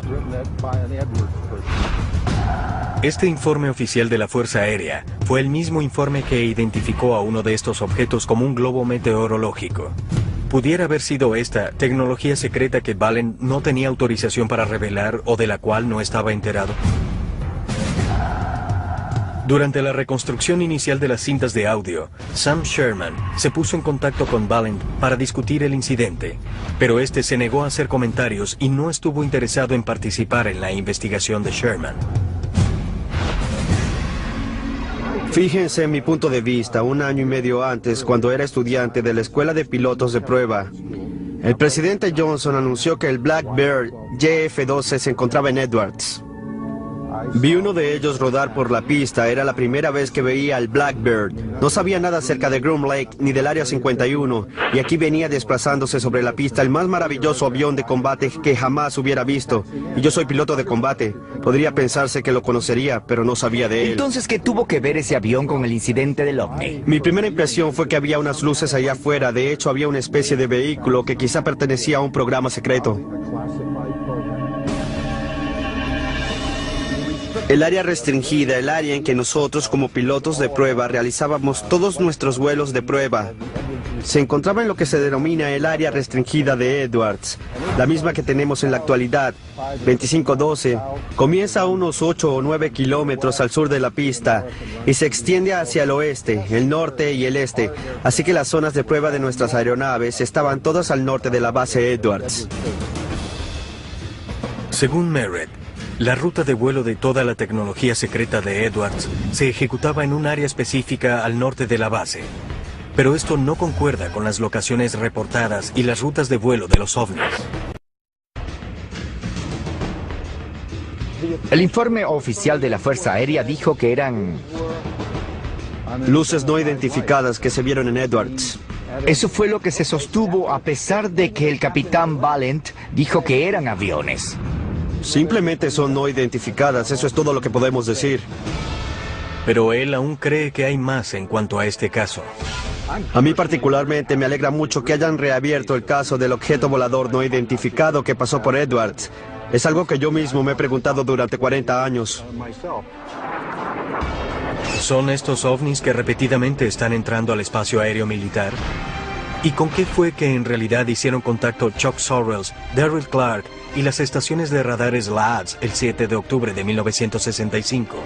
Este informe oficial de la Fuerza Aérea fue el mismo informe que identificó a uno de estos objetos como un globo meteorológico. ¿Pudiera haber sido esta tecnología secreta que Valent no tenía autorización para revelar o de la cual no estaba enterado? Durante la reconstrucción inicial de las cintas de audio, Sam Sherman se puso en contacto con Valent para discutir el incidente, pero este se negó a hacer comentarios y no estuvo interesado en participar en la investigación de Sherman. Fíjense en mi punto de vista, 1 año y medio antes, cuando era estudiante de la Escuela de Pilotos de Prueba, el presidente Johnson anunció que el Blackbird JF-12 se encontraba en Edwards. Vi uno de ellos rodar por la pista, era la primera vez que veía al Blackbird. No sabía nada acerca de Groom Lake ni del Área 51, y aquí venía desplazándose sobre la pista el más maravilloso avión de combate que jamás hubiera visto. Y yo soy piloto de combate. Podría pensarse que lo conocería, pero no sabía de él. Entonces, ¿qué tuvo que ver ese avión con el incidente del OVNI? Mi primera impresión fue que había unas luces allá afuera. De hecho, había una especie de vehículo que quizá pertenecía a un programa secreto. El área restringida, el área en que nosotros como pilotos de prueba realizábamos todos nuestros vuelos de prueba, se encontraba en lo que se denomina el área restringida de Edwards, la misma que tenemos en la actualidad, 2512, comienza a unos 8 o 9 kilómetros al sur de la pista y se extiende hacia el oeste, el norte y el este, así que las zonas de prueba de nuestras aeronaves estaban todas al norte de la base Edwards. Según Merritt, la ruta de vuelo de toda la tecnología secreta de Edwards se ejecutaba en un área específica al norte de la base. Pero esto no concuerda con las locaciones reportadas y las rutas de vuelo de los ovnis. El informe oficial de la Fuerza Aérea dijo que eran luces no identificadas que se vieron en Edwards. Eso fue lo que se sostuvo a pesar de que el capitán Valent dijo que eran aviones. Simplemente son no identificadas, eso es todo lo que podemos decir. Pero él aún cree que hay más en cuanto a este caso. A mí particularmente me alegra mucho que hayan reabierto el caso del objeto volador no identificado que pasó por Edwards. Es algo que yo mismo me he preguntado durante 40 años. ¿Son estos ovnis que repetidamente están entrando al espacio aéreo militar? ¿Y con qué fue que en realidad hicieron contacto Chuck Sorrells, Darryl Clark y las estaciones de radares LADS el 7 de octubre de 1965?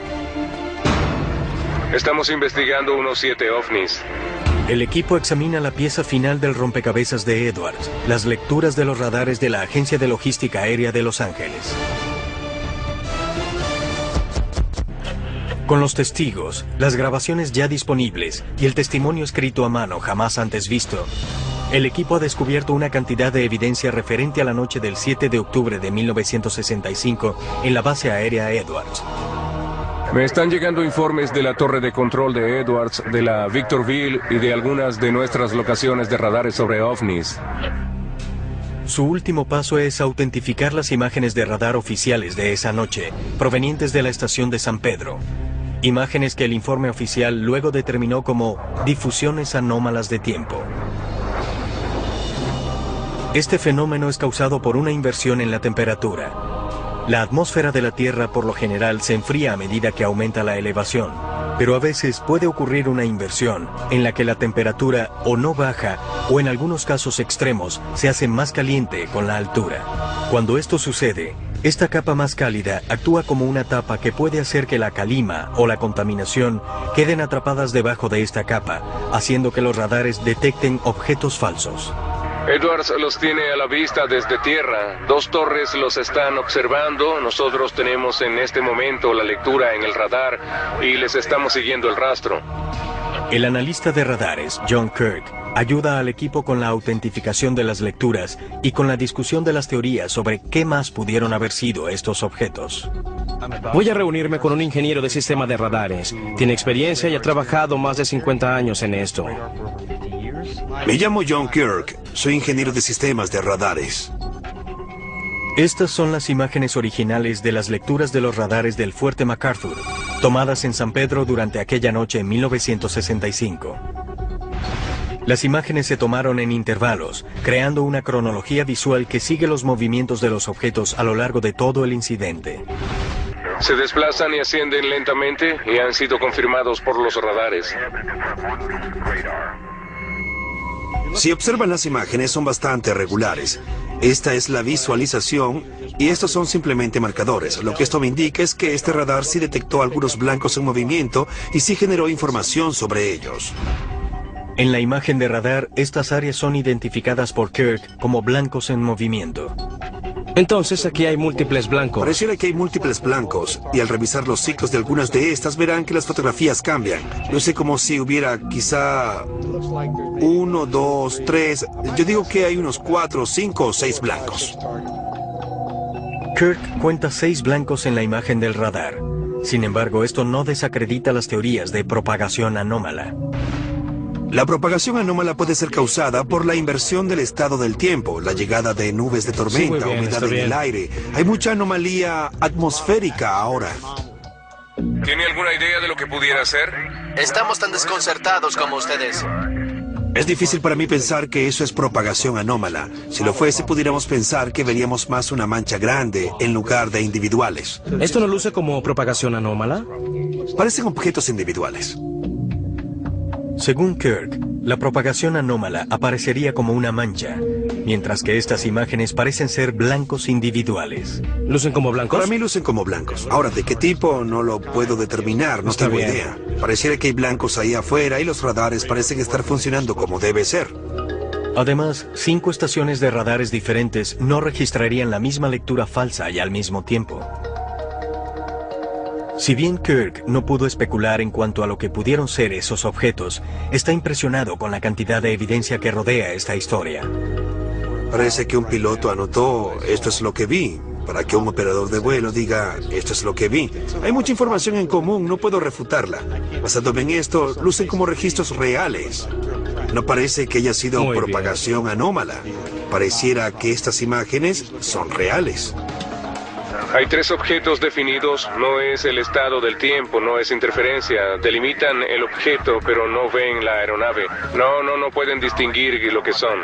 Estamos investigando unos 7 ovnis. El equipo examina la pieza final del rompecabezas de Edwards, las lecturas de los radares de la Agencia de Logística Aérea de Los Ángeles. Con los testigos, las grabaciones ya disponibles y el testimonio escrito a mano jamás antes visto, El equipo ha descubierto una cantidad de evidencia referente a la noche del 7 de octubre de 1965 en la base aérea Edwards. Me están llegando informes de la torre de control de Edwards, de la Victorville y de algunas de nuestras locaciones de radares sobre ovnis. Su último paso es autentificar las imágenes de radar oficiales de esa noche, provenientes de la estación de San Pedro. Imágenes que el informe oficial luego determinó como difusiones anómalas de tiempo. Este fenómeno es causado por una inversión en la temperatura. La atmósfera de la Tierra por lo general se enfría a medida que aumenta la elevación, pero a veces puede ocurrir una inversión en la que la temperatura o no baja o en algunos casos extremos se hace más caliente con la altura. Cuando esto sucede, esta capa más cálida actúa como una tapa que puede hacer que la calima o la contaminación queden atrapadas debajo de esta capa, haciendo que los radares detecten objetos falsos. Edwards los tiene a la vista desde tierra. 2 torres los están observando. Nosotros tenemos en este momento la lectura en el radar y les estamos siguiendo el rastro. El analista de radares, John Kirk, ayuda al equipo con la autentificación de las lecturas y con la discusión de las teorías sobre qué más pudieron haber sido estos objetos. Voy a reunirme con un ingeniero de sistema de radares. Tiene experiencia y ha trabajado más de 50 años en esto. Me llamo John Kirk. Soy ingeniero de sistemas de radares. Estas son las imágenes originales de las lecturas de los radares del Fuerte MacArthur, tomadas en San Pedro durante aquella noche en 1965. Las imágenes se tomaron en intervalos, creando una cronología visual que sigue los movimientos de los objetos a lo largo de todo el incidente. Se desplazan y ascienden lentamente y han sido confirmados por los radares. Si observan las imágenes, son bastante regulares. Esta es la visualización y estos son simplemente marcadores. Lo que esto me indica es que este radar sí detectó algunos blancos en movimiento y sí generó información sobre ellos. En la imagen de radar, estas áreas son identificadas por Kirk como blancos en movimiento. Entonces aquí hay múltiples blancos. Pareciera que hay múltiples blancos, y al revisar los ciclos de algunas de estas verán que las fotografías cambian. Luce como si hubiera quizá 1, 2, 3, yo digo que hay unos 4, 5 o 6 blancos. Kirk cuenta 6 blancos en la imagen del radar. Sin embargo, esto no desacredita las teorías de propagación anómala. La propagación anómala puede ser causada por la inversión del estado del tiempo, la llegada de nubes de tormenta, humedad en el aire. Hay mucha anomalía atmosférica ahora. ¿Tiene alguna idea de lo que pudiera ser? Estamos tan desconcertados como ustedes. Es difícil para mí pensar que eso es propagación anómala. Si lo fuese, pudiéramos pensar que veríamos más una mancha grande en lugar de individuales. ¿Esto no luce como propagación anómala? Parecen objetos individuales. Según Kirk, la propagación anómala aparecería como una mancha, mientras que estas imágenes parecen ser blancos individuales. ¿Lucen como blancos? Para mí lucen como blancos. Ahora, ¿de qué tipo? No lo puedo determinar, no tengo idea. Pareciera que hay blancos ahí afuera y los radares parecen estar funcionando como debe ser. Además, 5 estaciones de radares diferentes no registrarían la misma lectura falsa y al mismo tiempo. Si bien Kirk no pudo especular en cuanto a lo que pudieron ser esos objetos, está impresionado con la cantidad de evidencia que rodea esta historia. Parece que un piloto anotó, esto es lo que vi, para que un operador de vuelo diga, esto es lo que vi. Hay mucha información en común, no puedo refutarla. Basándome en esto, lucen como registros reales. No parece que haya sido propagación anómala. Pareciera que estas imágenes son reales. Hay 3 objetos definidos, no es el estado del tiempo, no es interferencia. Delimitan el objeto, pero no ven la aeronave. No pueden distinguir lo que son.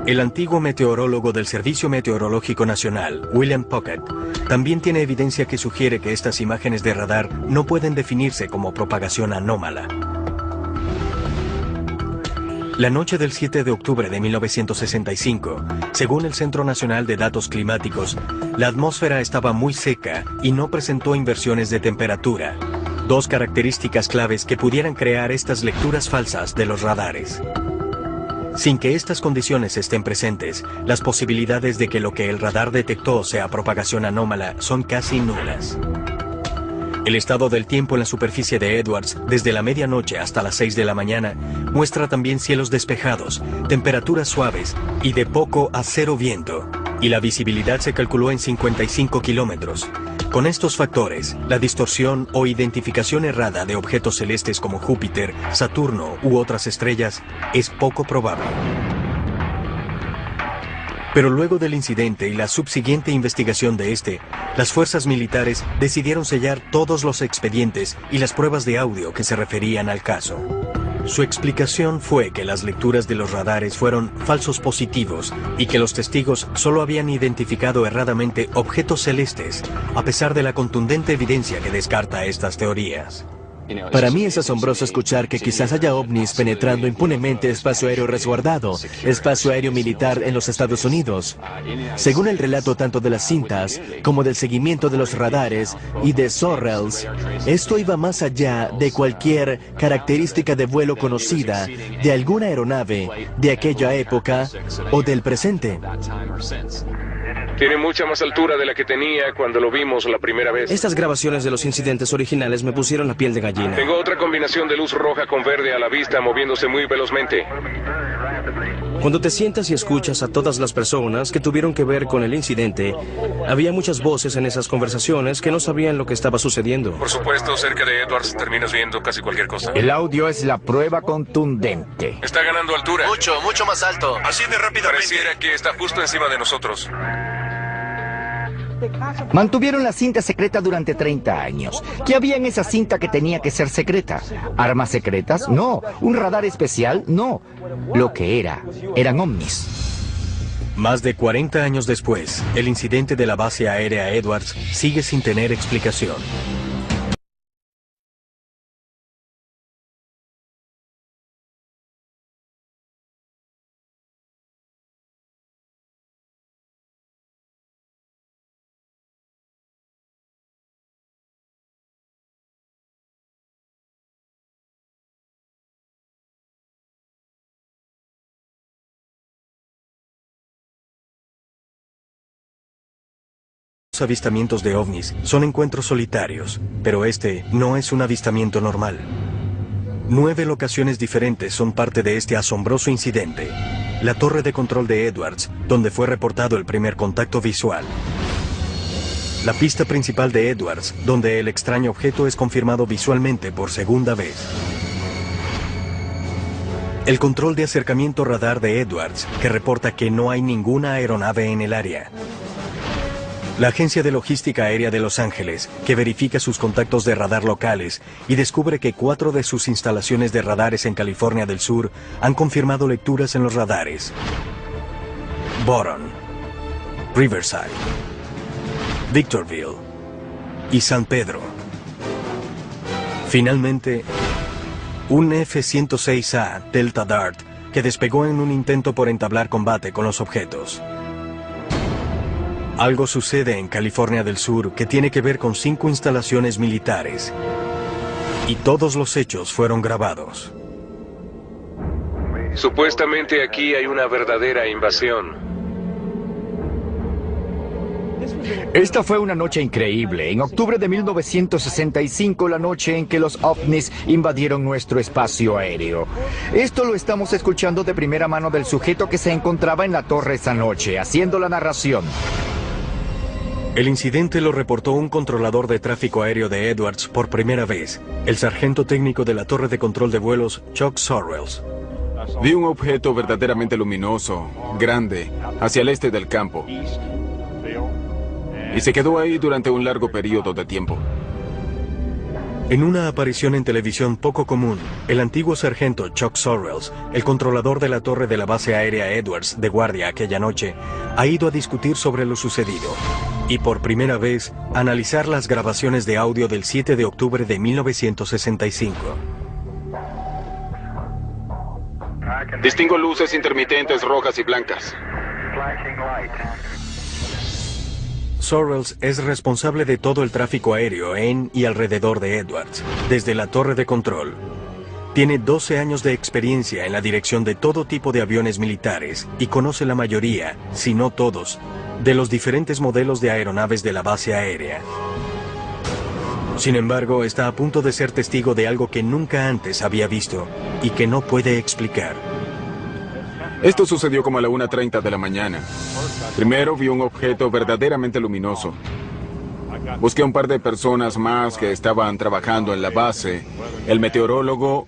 El antiguo meteorólogo del Servicio Meteorológico Nacional, William Puckett, también tiene evidencia que sugiere que estas imágenes de radar no pueden definirse como propagación anómala. La noche del 7 de octubre de 1965, según el Centro Nacional de Datos Climáticos, la atmósfera estaba muy seca y no presentó inversiones de temperatura, 2 características claves que pudieran crear estas lecturas falsas de los radares. Sin que estas condiciones estén presentes, las posibilidades de que lo que el radar detectó sea propagación anómala son casi nulas. El estado del tiempo en la superficie de Edwards, desde la medianoche hasta las 6 de la mañana, muestra también cielos despejados, temperaturas suaves y de poco a cero viento, y la visibilidad se calculó en 55 kilómetros. Con estos factores, la distorsión o identificación errada de objetos celestes como Júpiter, Saturno u otras estrellas es poco probable. Pero luego del incidente y la subsiguiente investigación de este, las fuerzas militares decidieron sellar todos los expedientes y las pruebas de audio que se referían al caso. Su explicación fue que las lecturas de los radares fueron falsos positivos y que los testigos solo habían identificado erradamente objetos celestes, a pesar de la contundente evidencia que descarta estas teorías. Para mí es asombroso escuchar que quizás haya ovnis penetrando impunemente espacio aéreo resguardado, espacio aéreo militar en los Estados Unidos. Según el relato tanto de las cintas como del seguimiento de los radares y de Sorrells, esto iba más allá de cualquier característica de vuelo conocida de alguna aeronave de aquella época o del presente. Tiene mucha más altura de la que tenía cuando lo vimos la primera vez. Estas grabaciones de los incidentes originales me pusieron la piel de gallina. Tengo otra combinación de luz roja con verde a la vista moviéndose muy velozmente. Cuando te sientas y escuchas a todas las personas que tuvieron que ver con el incidente, había muchas voces en esas conversaciones que no sabían lo que estaba sucediendo. Por supuesto, cerca de Edwards terminas viendo casi cualquier cosa. El audio es la prueba contundente. Está ganando altura. Mucho más alto. Así de rápidamente. Pareciera que está justo encima de nosotros. Mantuvieron la cinta secreta durante 30 años. ¿Qué había en esa cinta que tenía que ser secreta? ¿Armas secretas? No. ¿Un radar especial? No. Lo que eran ovnis. Más de 40 años después, el incidente de la base aérea Edwards sigue sin tener explicación. Avistamientos de ovnis son encuentros solitarios, pero este no es un avistamiento normal. 9 locaciones diferentes son parte de este asombroso incidente. La torre de control de Edwards, donde fue reportado el primer contacto visual. La pista principal de Edwards, donde el extraño objeto es confirmado visualmente por segunda vez. El control de acercamiento radar de Edwards, que reporta que no hay ninguna aeronave en el área. La Agencia de Logística Aérea de Los Ángeles, que verifica sus contactos de radar locales y descubre que 4 de sus instalaciones de radares en California del Sur han confirmado lecturas en los radares. Boron, Riverside, Victorville y San Pedro. Finalmente, un F-106A Delta Dart que despegó en un intento por entablar combate con los objetos. Algo sucede en California del Sur que tiene que ver con 5 instalaciones militares. Y todos los hechos fueron grabados. Supuestamente aquí hay una verdadera invasión. Esta fue una noche increíble. En octubre de 1965, la noche en que los ovnis invadieron nuestro espacio aéreo. Esto lo estamos escuchando de primera mano del sujeto que se encontraba en la torre esa noche, haciendo la narración. El incidente lo reportó un controlador de tráfico aéreo de Edwards por primera vez, el sargento técnico de la torre de control de vuelos, Chuck Sorrells. Vi un objeto verdaderamente luminoso, grande, hacia el este del campo. Y se quedó ahí durante un largo periodo de tiempo. En una aparición en televisión poco común, el antiguo sargento Chuck Sorrells, el controlador de la torre de la base aérea Edwards de guardia aquella noche, ha ido a discutir sobre lo sucedido y por primera vez analizar las grabaciones de audio del 7 de octubre de 1965. Distingo luces intermitentes rojas y blancas. Sorrells es responsable de todo el tráfico aéreo en y alrededor de Edwards, desde la torre de control. Tiene 12 años de experiencia en la dirección de todo tipo de aviones militares y conoce la mayoría, si no todos, de los diferentes modelos de aeronaves de la base aérea. Sin embargo, está a punto de ser testigo de algo que nunca antes había visto y que no puede explicar. Esto sucedió como a la 1:30 de la mañana. Primero vi un objeto verdaderamente luminoso. Busqué a un par de personas más que estaban trabajando en la base, el meteorólogo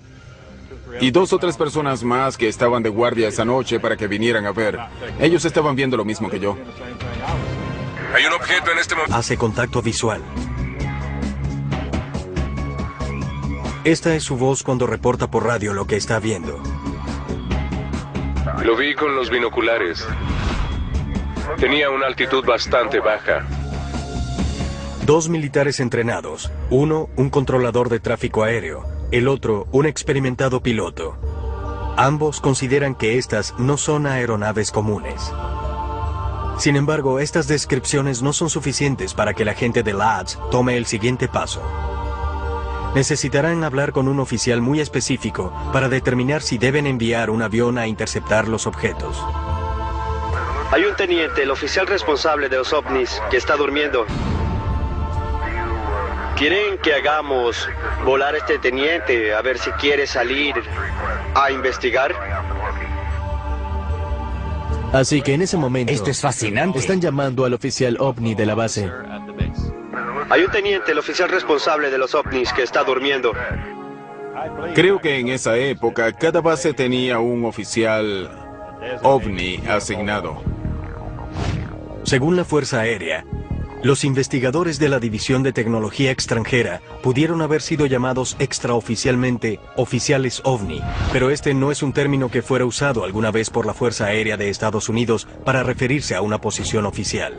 y 2 o 3 personas más que estaban de guardia esa noche para que vinieran a ver. Ellos estaban viendo lo mismo que yo. Hay un objeto en este momento. Hace contacto visual. Esta es su voz cuando reporta por radio lo que está viendo. Lo vi con los binoculares. Tenía una altitud bastante baja. 2 militares entrenados. Uno, un controlador de tráfico aéreo. El otro, un experimentado piloto. Ambos consideran que estas no son aeronaves comunes. Sin embargo, estas descripciones no son suficientes para que la gente de LADS tome el siguiente paso. Necesitarán hablar con un oficial muy específico para determinar si deben enviar un avión a interceptar los objetos. Hay un teniente, el oficial responsable de los ovnis, que está durmiendo. ¿Quieren que hagamos volar a este teniente a ver si quiere salir a investigar? Así que en ese momento... Esto es fascinante. Están llamando al oficial ovni de la base. Hay un teniente, el oficial responsable de los ovnis, que está durmiendo. Creo que en esa época cada base tenía un oficial ovni asignado. Según la Fuerza Aérea, los investigadores de la División de Tecnología Extranjera pudieron haber sido llamados extraoficialmente oficiales ovni, pero este no es un término que fuera usado alguna vez por la Fuerza Aérea de Estados Unidos para referirse a una posición oficial.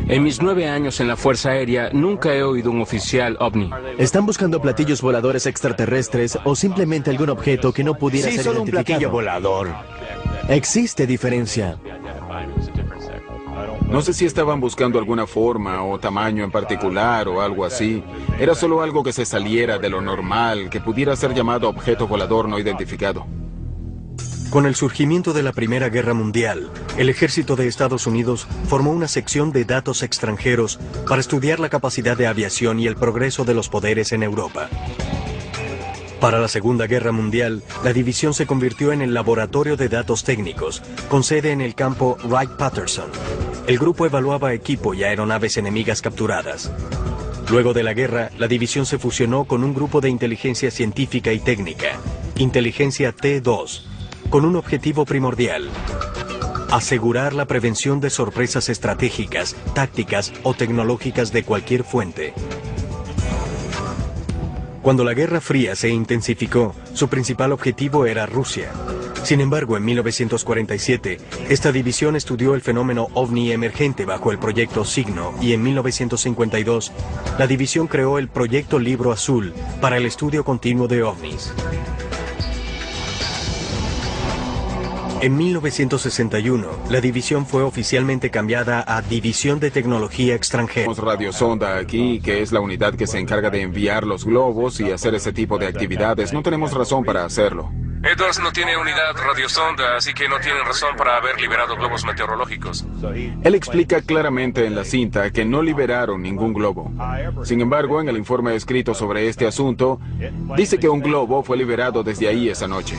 En mis 9 años en la Fuerza Aérea nunca he oído un oficial ovni. ¿Están buscando platillos voladores extraterrestres o simplemente algún objeto que no pudiera ser solo un identificado? platillo volador. Existe diferencia. No sé si estaban buscando alguna forma o tamaño en particular o algo así. Era solo algo que se saliera de lo normal, que pudiera ser llamado objeto volador no identificado. Con el surgimiento de la Primera Guerra Mundial, el ejército de Estados Unidos formó una sección de datos extranjeros para estudiar la capacidad de aviación y el progreso de los poderes en Europa. Para la Segunda Guerra Mundial, la división se convirtió en el Laboratorio de Datos Técnicos, con sede en el campo Wright-Patterson. El grupo evaluaba equipo y aeronaves enemigas capturadas. Luego de la guerra, la división se fusionó con un grupo de inteligencia científica y técnica, Inteligencia T2, con un objetivo primordial: asegurar la prevención de sorpresas estratégicas, tácticas o tecnológicas de cualquier fuente. Cuando la Guerra Fría se intensificó, su principal objetivo era Rusia. Sin embargo, en 1947, esta división estudió el fenómeno ovni emergente bajo el proyecto Signo y en 1952, la división creó el proyecto Libro Azul para el estudio continuo de ovnis. En 1961, la división fue oficialmente cambiada a División de Tecnología Extranjera. Tenemos radiosonda aquí, que es la unidad que se encarga de enviar los globos y hacer ese tipo de actividades. No tenemos razón para hacerlo. Edwards no tiene unidad radiosonda, así que no tienen razón para haber liberado globos meteorológicos. Él explica claramente en la cinta que no liberaron ningún globo. Sin embargo, en el informe escrito sobre este asunto, dice que un globo fue liberado desde ahí esa noche.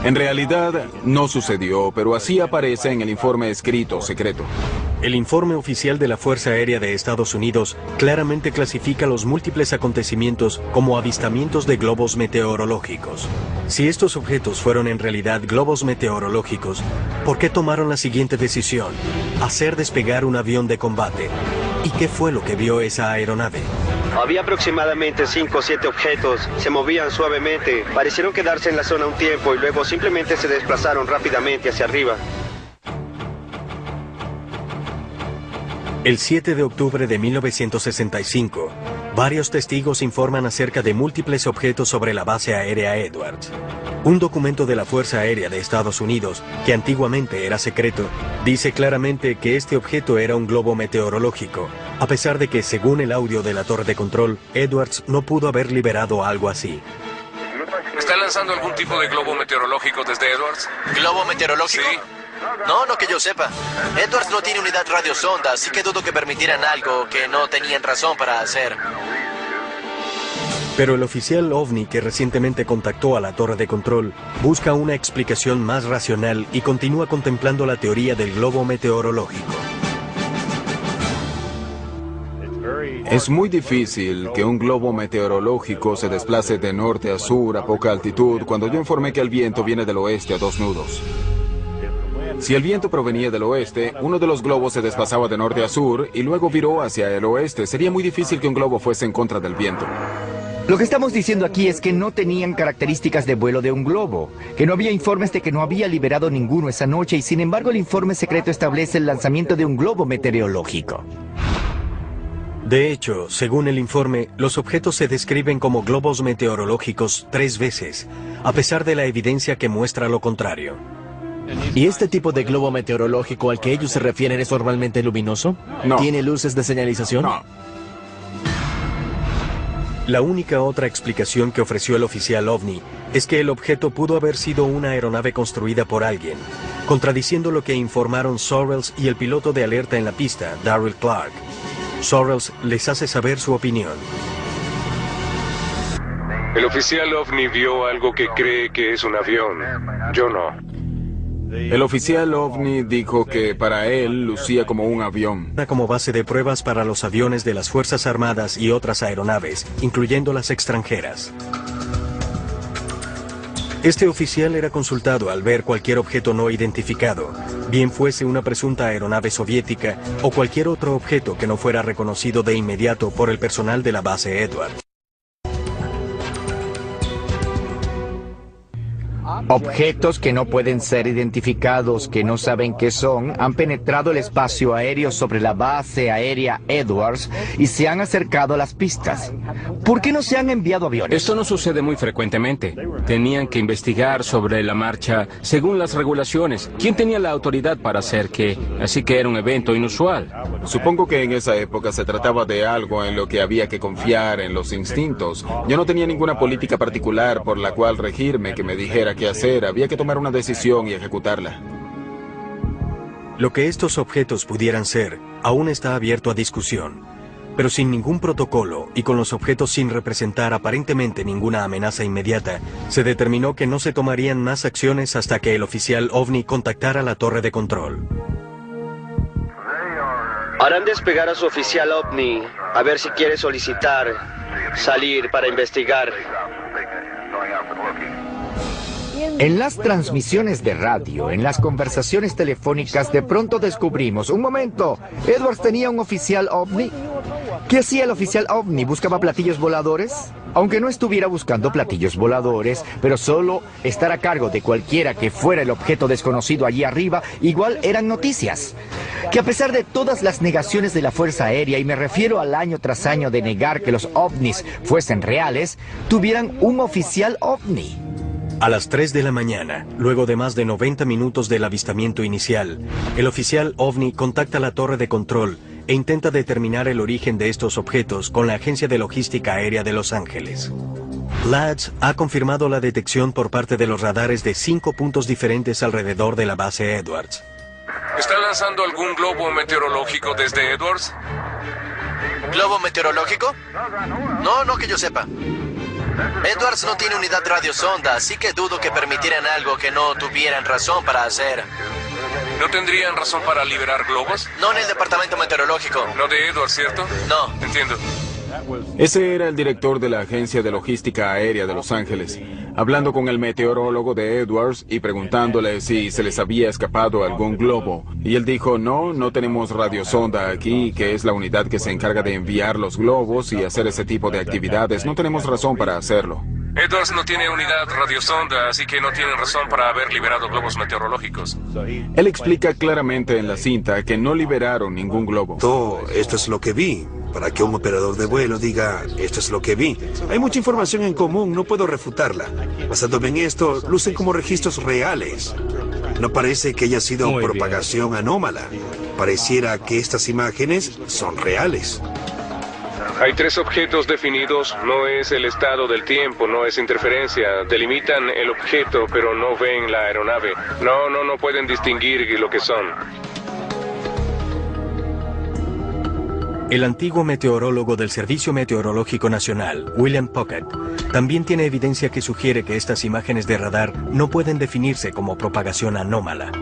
En realidad, no sucedió, pero así aparece en el informe escrito secreto. El informe oficial de la Fuerza Aérea de Estados Unidos claramente clasifica los múltiples acontecimientos como avistamientos de globos meteorológicos. Si estos objetos fueron en realidad globos meteorológicos, ¿por qué tomaron la siguiente decisión? Hacer despegar un avión de combate. ¿Y qué fue lo que vio esa aeronave? Había aproximadamente 5 o 7 objetos, se movían suavemente, parecieron quedarse en la zona un tiempo y luego simplemente se desplazaron rápidamente hacia arriba. El 7 de octubre de 1965, varios testigos informan acerca de múltiples objetos sobre la base aérea Edwards. Un documento de la Fuerza Aérea de Estados Unidos, que antiguamente era secreto, dice claramente que este objeto era un globo meteorológico, a pesar de que, según el audio de la torre de control, Edwards no pudo haber liberado algo así. ¿Está lanzando algún tipo de globo meteorológico desde Edwards? ¿Globo meteorológico? Sí. No, no que yo sepa. Edwards no tiene unidad radiosonda, así que dudo que permitieran algo que no tenían razón para hacer. Pero el oficial OVNI que recientemente contactó a la torre de control busca una explicación más racional y continúa contemplando la teoría del globo meteorológico. Es muy difícil que un globo meteorológico se desplace de norte a sur a poca altitud cuando yo informé que el viento viene del oeste a 2 nudos. Si el viento provenía del oeste, uno de los globos se desplazaba de norte a sur y luego viró hacia el oeste. Sería muy difícil que un globo fuese en contra del viento. Lo que estamos diciendo aquí es que no tenían características de vuelo de un globo, que no había informes de que no había liberado ninguno esa noche y sin embargo el informe secreto establece el lanzamiento de un globo meteorológico. De hecho, según el informe, los objetos se describen como globos meteorológicos 3 veces, a pesar de la evidencia que muestra lo contrario. ¿Y este tipo de globo meteorológico al que ellos se refieren es normalmente luminoso? No. ¿Tiene luces de señalización? No. La única otra explicación que ofreció el oficial OVNI es que el objeto pudo haber sido una aeronave construida por alguien, contradiciendo lo que informaron Sorrells y el piloto de alerta en la pista, Darryl Clark. Sorrells les hace saber su opinión. El oficial OVNI vio algo que cree que es un avión. Yo no. El oficial OVNI dijo que para él lucía como un avión. Como base de pruebas para los aviones de las Fuerzas Armadas y otras aeronaves, incluyendo las extranjeras. Este oficial era consultado al ver cualquier objeto no identificado, bien fuese una presunta aeronave soviética o cualquier otro objeto que no fuera reconocido de inmediato por el personal de la base Edwards. Objetos que no pueden ser identificados, que no saben qué son, han penetrado el espacio aéreo sobre la base aérea Edwards y se han acercado a las pistas. ¿Por qué no se han enviado aviones? Esto no sucede muy frecuentemente. Tenían que investigar sobre la marcha según las regulaciones. ¿Quién tenía la autoridad para hacer qué? Así que era un evento inusual. Supongo que en esa época se trataba de algo en lo que había que confiar en los instintos. Yo no tenía ninguna política particular por la cual regirme que me dijera qué hacer. Había que tomar una decisión y ejecutarla. Lo que estos objetos pudieran ser aún está abierto a discusión, pero sin ningún protocolo y con los objetos sin representar aparentemente ninguna amenaza inmediata, se determinó que no se tomarían más acciones hasta que el oficial OVNI contactara la torre de control. Harán despegar a su oficial OVNI a ver si quiere solicitar salir para investigar. En las transmisiones de radio, en las conversaciones telefónicas, de pronto descubrimos, un momento, Edwards tenía un oficial OVNI. ¿Qué hacía el oficial OVNI? ¿Buscaba platillos voladores? Aunque no estuviera buscando platillos voladores, pero solo estar a cargo de cualquiera que fuera el objeto desconocido allí arriba, igual eran noticias. Que a pesar de todas las negaciones de la Fuerza Aérea, y me refiero al año tras año de negar que los ovnis fuesen reales, tuvieran un oficial OVNI. A las 3 de la mañana, luego de más de 90 minutos del avistamiento inicial, el oficial OVNI contacta la torre de control e intenta determinar el origen de estos objetos con la Agencia de Logística Aérea de Los Ángeles. LADS ha confirmado la detección por parte de los radares de 5 puntos diferentes alrededor de la base Edwards. ¿Está lanzando algún globo meteorológico desde Edwards? ¿Globo meteorológico? No, no que yo sepa. Edwards no tiene unidad radiosonda, así que dudo que permitieran algo que no tuvieran razón para hacer. ¿No tendrían razón para liberar globos? No en el departamento meteorológico. No de Edwards, ¿cierto? No. Entiendo. Ese era el director de la Agencia de Logística Aérea de Los Ángeles, hablando con el meteorólogo de Edwards y preguntándole si se les había escapado algún globo. Y él dijo, no tenemos radiosonda aquí, que es la unidad que se encarga de enviar los globos y hacer ese tipo de actividades. No tenemos razón para hacerlo. Edwards no tiene unidad radiosonda, así que no tienen razón para haber liberado globos meteorológicos. Él explica claramente en la cinta que no liberaron ningún globo. Esto es lo que vi. Para que un operador de vuelo diga, esto es lo que vi. Hay mucha información en común, no puedo refutarla. Basándome en esto, lucen como registros reales. No parece que haya sido propagación anómala. Pareciera que estas imágenes son reales. Hay 3 objetos definidos, no es el estado del tiempo, no es interferencia. Delimitan el objeto, pero no ven la aeronave. No pueden distinguir lo que son. El antiguo meteorólogo del Servicio Meteorológico Nacional, William Puckett, también tiene evidencia que sugiere que estas imágenes de radar no pueden definirse como propagación anómala.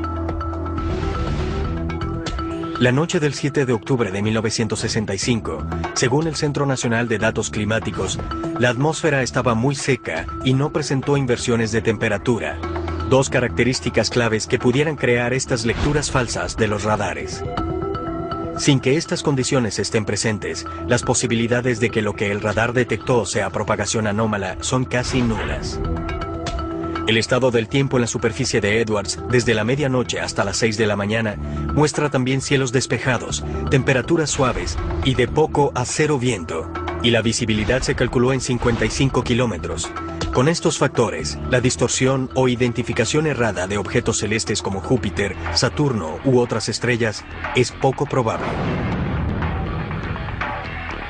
La noche del 7 de octubre de 1965, según el Centro Nacional de Datos Climáticos, la atmósfera estaba muy seca y no presentó inversiones de temperatura, 2 características claves que pudieran crear estas lecturas falsas de los radares. Sin que estas condiciones estén presentes, las posibilidades de que lo que el radar detectó sea propagación anómala son casi nulas. El estado del tiempo en la superficie de Edwards, desde la medianoche hasta las 6 de la mañana, muestra también cielos despejados, temperaturas suaves y de poco a 0 viento, y la visibilidad se calculó en 55 kilómetros. Con estos factores, la distorsión o identificación errada de objetos celestes como Júpiter, Saturno u otras estrellas es poco probable.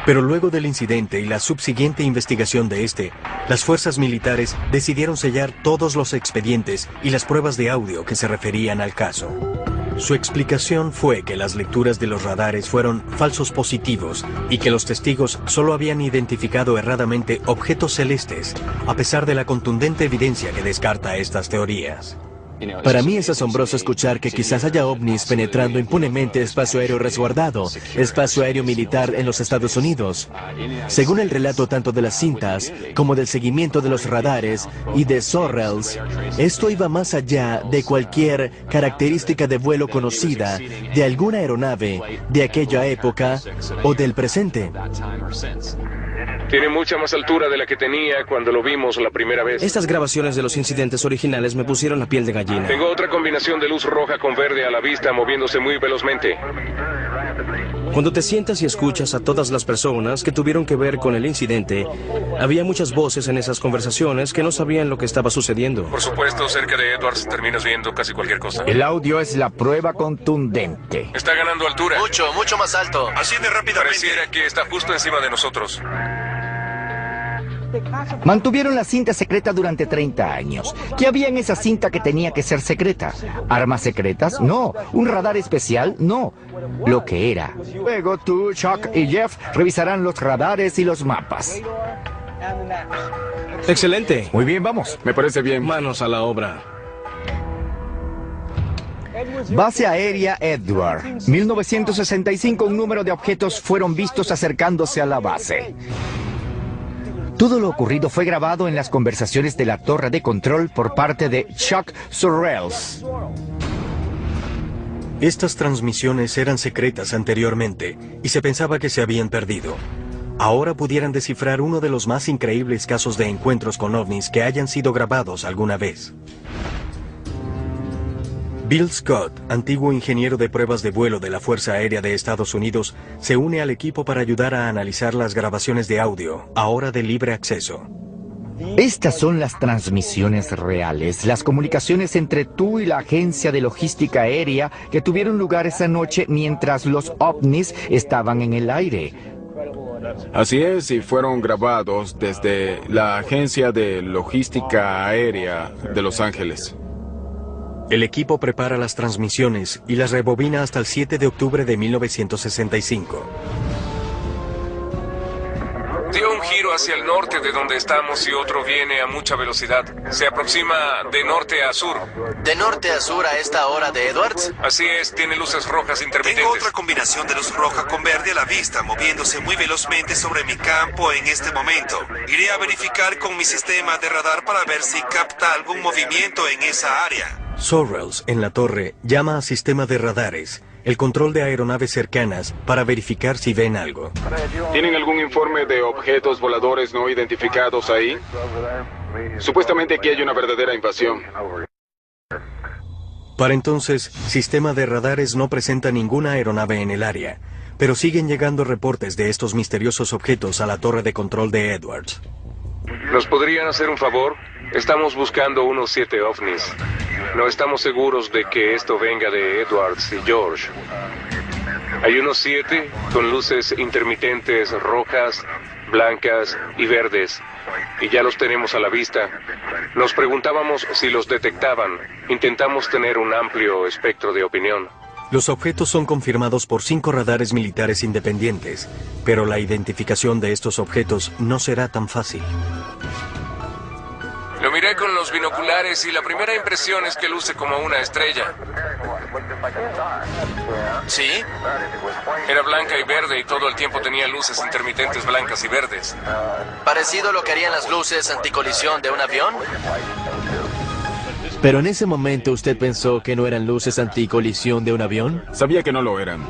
Pero luego del incidente y la subsiguiente investigación de este, las fuerzas militares decidieron sellar todos los expedientes y las pruebas de audio que se referían al caso. Su explicación fue que las lecturas de los radares fueron falsos positivos y que los testigos solo habían identificado erradamente objetos celestes, a pesar de la contundente evidencia que descarta estas teorías. Para mí es asombroso escuchar que quizás haya ovnis penetrando impunemente espacio aéreo resguardado, espacio aéreo militar en los Estados Unidos. Según el relato tanto de las cintas como del seguimiento de los radares y de Sorrells, esto iba más allá de cualquier característica de vuelo conocida de alguna aeronave de aquella época o del presente. Tiene mucha más altura de la que tenía cuando lo vimos la primera vez. Estas grabaciones de los incidentes originales me pusieron la piel de gallina. Tengo otra combinación de luz roja con verde a la vista moviéndose muy velozmente. Cuando te sientas y escuchas a todas las personas que tuvieron que ver con el incidente, había muchas voces en esas conversaciones que no sabían lo que estaba sucediendo. Por supuesto, cerca de Edwards terminas viendo casi cualquier cosa. El audio es la prueba contundente. Está ganando altura. Mucho más alto. Así de rápidamente. Pareciera que está justo encima de nosotros. Mantuvieron la cinta secreta durante 30 años. ¿Qué había en esa cinta que tenía que ser secreta? ¿Armas secretas? No. ¿Un radar especial? No. Lo que era. Luego tú, Chuck y Jeff revisarán los radares y los mapas. Excelente. Muy bien, vamos. Me parece bien. Manos a la obra. Base aérea Edward. 1965, un número de objetos fueron vistos acercándose a la base. Todo lo ocurrido fue grabado en las conversaciones de la torre de control por parte de Chuck Sorrells. Estas transmisiones eran secretas anteriormente y se pensaba que se habían perdido. Ahora pudieran descifrar uno de los más increíbles casos de encuentros con ovnis que hayan sido grabados alguna vez. Bill Scott, antiguo ingeniero de pruebas de vuelo de la Fuerza Aérea de Estados Unidos, se une al equipo para ayudar a analizar las grabaciones de audio, ahora de libre acceso. Estas son las transmisiones reales, las comunicaciones entre tú y la agencia de logística aérea que tuvieron lugar esa noche mientras los ovnis estaban en el aire. Así es, y fueron grabados desde la agencia de logística aérea de Los Ángeles. El equipo prepara las transmisiones y las rebobina hasta el 7 de octubre de 1965. Dio un giro hacia el norte de donde estamos y otro viene a mucha velocidad. Se aproxima de norte a sur. ¿De norte a sur a esta hora de Edwards? Así es, tiene luces rojas intermitentes. Tengo otra combinación de luz roja con verde a la vista, moviéndose muy velozmente sobre mi campo en este momento. Iré a verificar con mi sistema de radar para ver si capta algún movimiento en esa área. Sorrells, en la torre, llama a sistema de radares, el control de aeronaves cercanas, para verificar si ven algo. ¿Tienen algún informe de objetos voladores no identificados ahí? Supuestamente aquí hay una verdadera invasión. Para entonces, sistema de radares no presenta ninguna aeronave en el área, pero siguen llegando reportes de estos misteriosos objetos a la torre de control de Edwards. ¿Nos podrían hacer un favor? Estamos buscando unos 7 ovnis. No estamos seguros de que esto venga de Edwards y George. Hay unos 7 con luces intermitentes rojas, blancas y verdes, y ya los tenemos a la vista. Nos preguntábamos si los detectaban. Intentamos tener un amplio espectro de opinión. Los objetos son confirmados por 5 radares militares independientes, pero la identificación de estos objetos no será tan fácil. Lo miré con los binoculares y la primera impresión es que luce como una estrella. ¿Sí? Era blanca y verde y todo el tiempo tenía luces intermitentes blancas y verdes. ¿Parecido a lo que harían las luces anticolisión de un avión? Pero en ese momento usted pensó que no eran luces anticolisión de un avión. Sabía que no lo eran.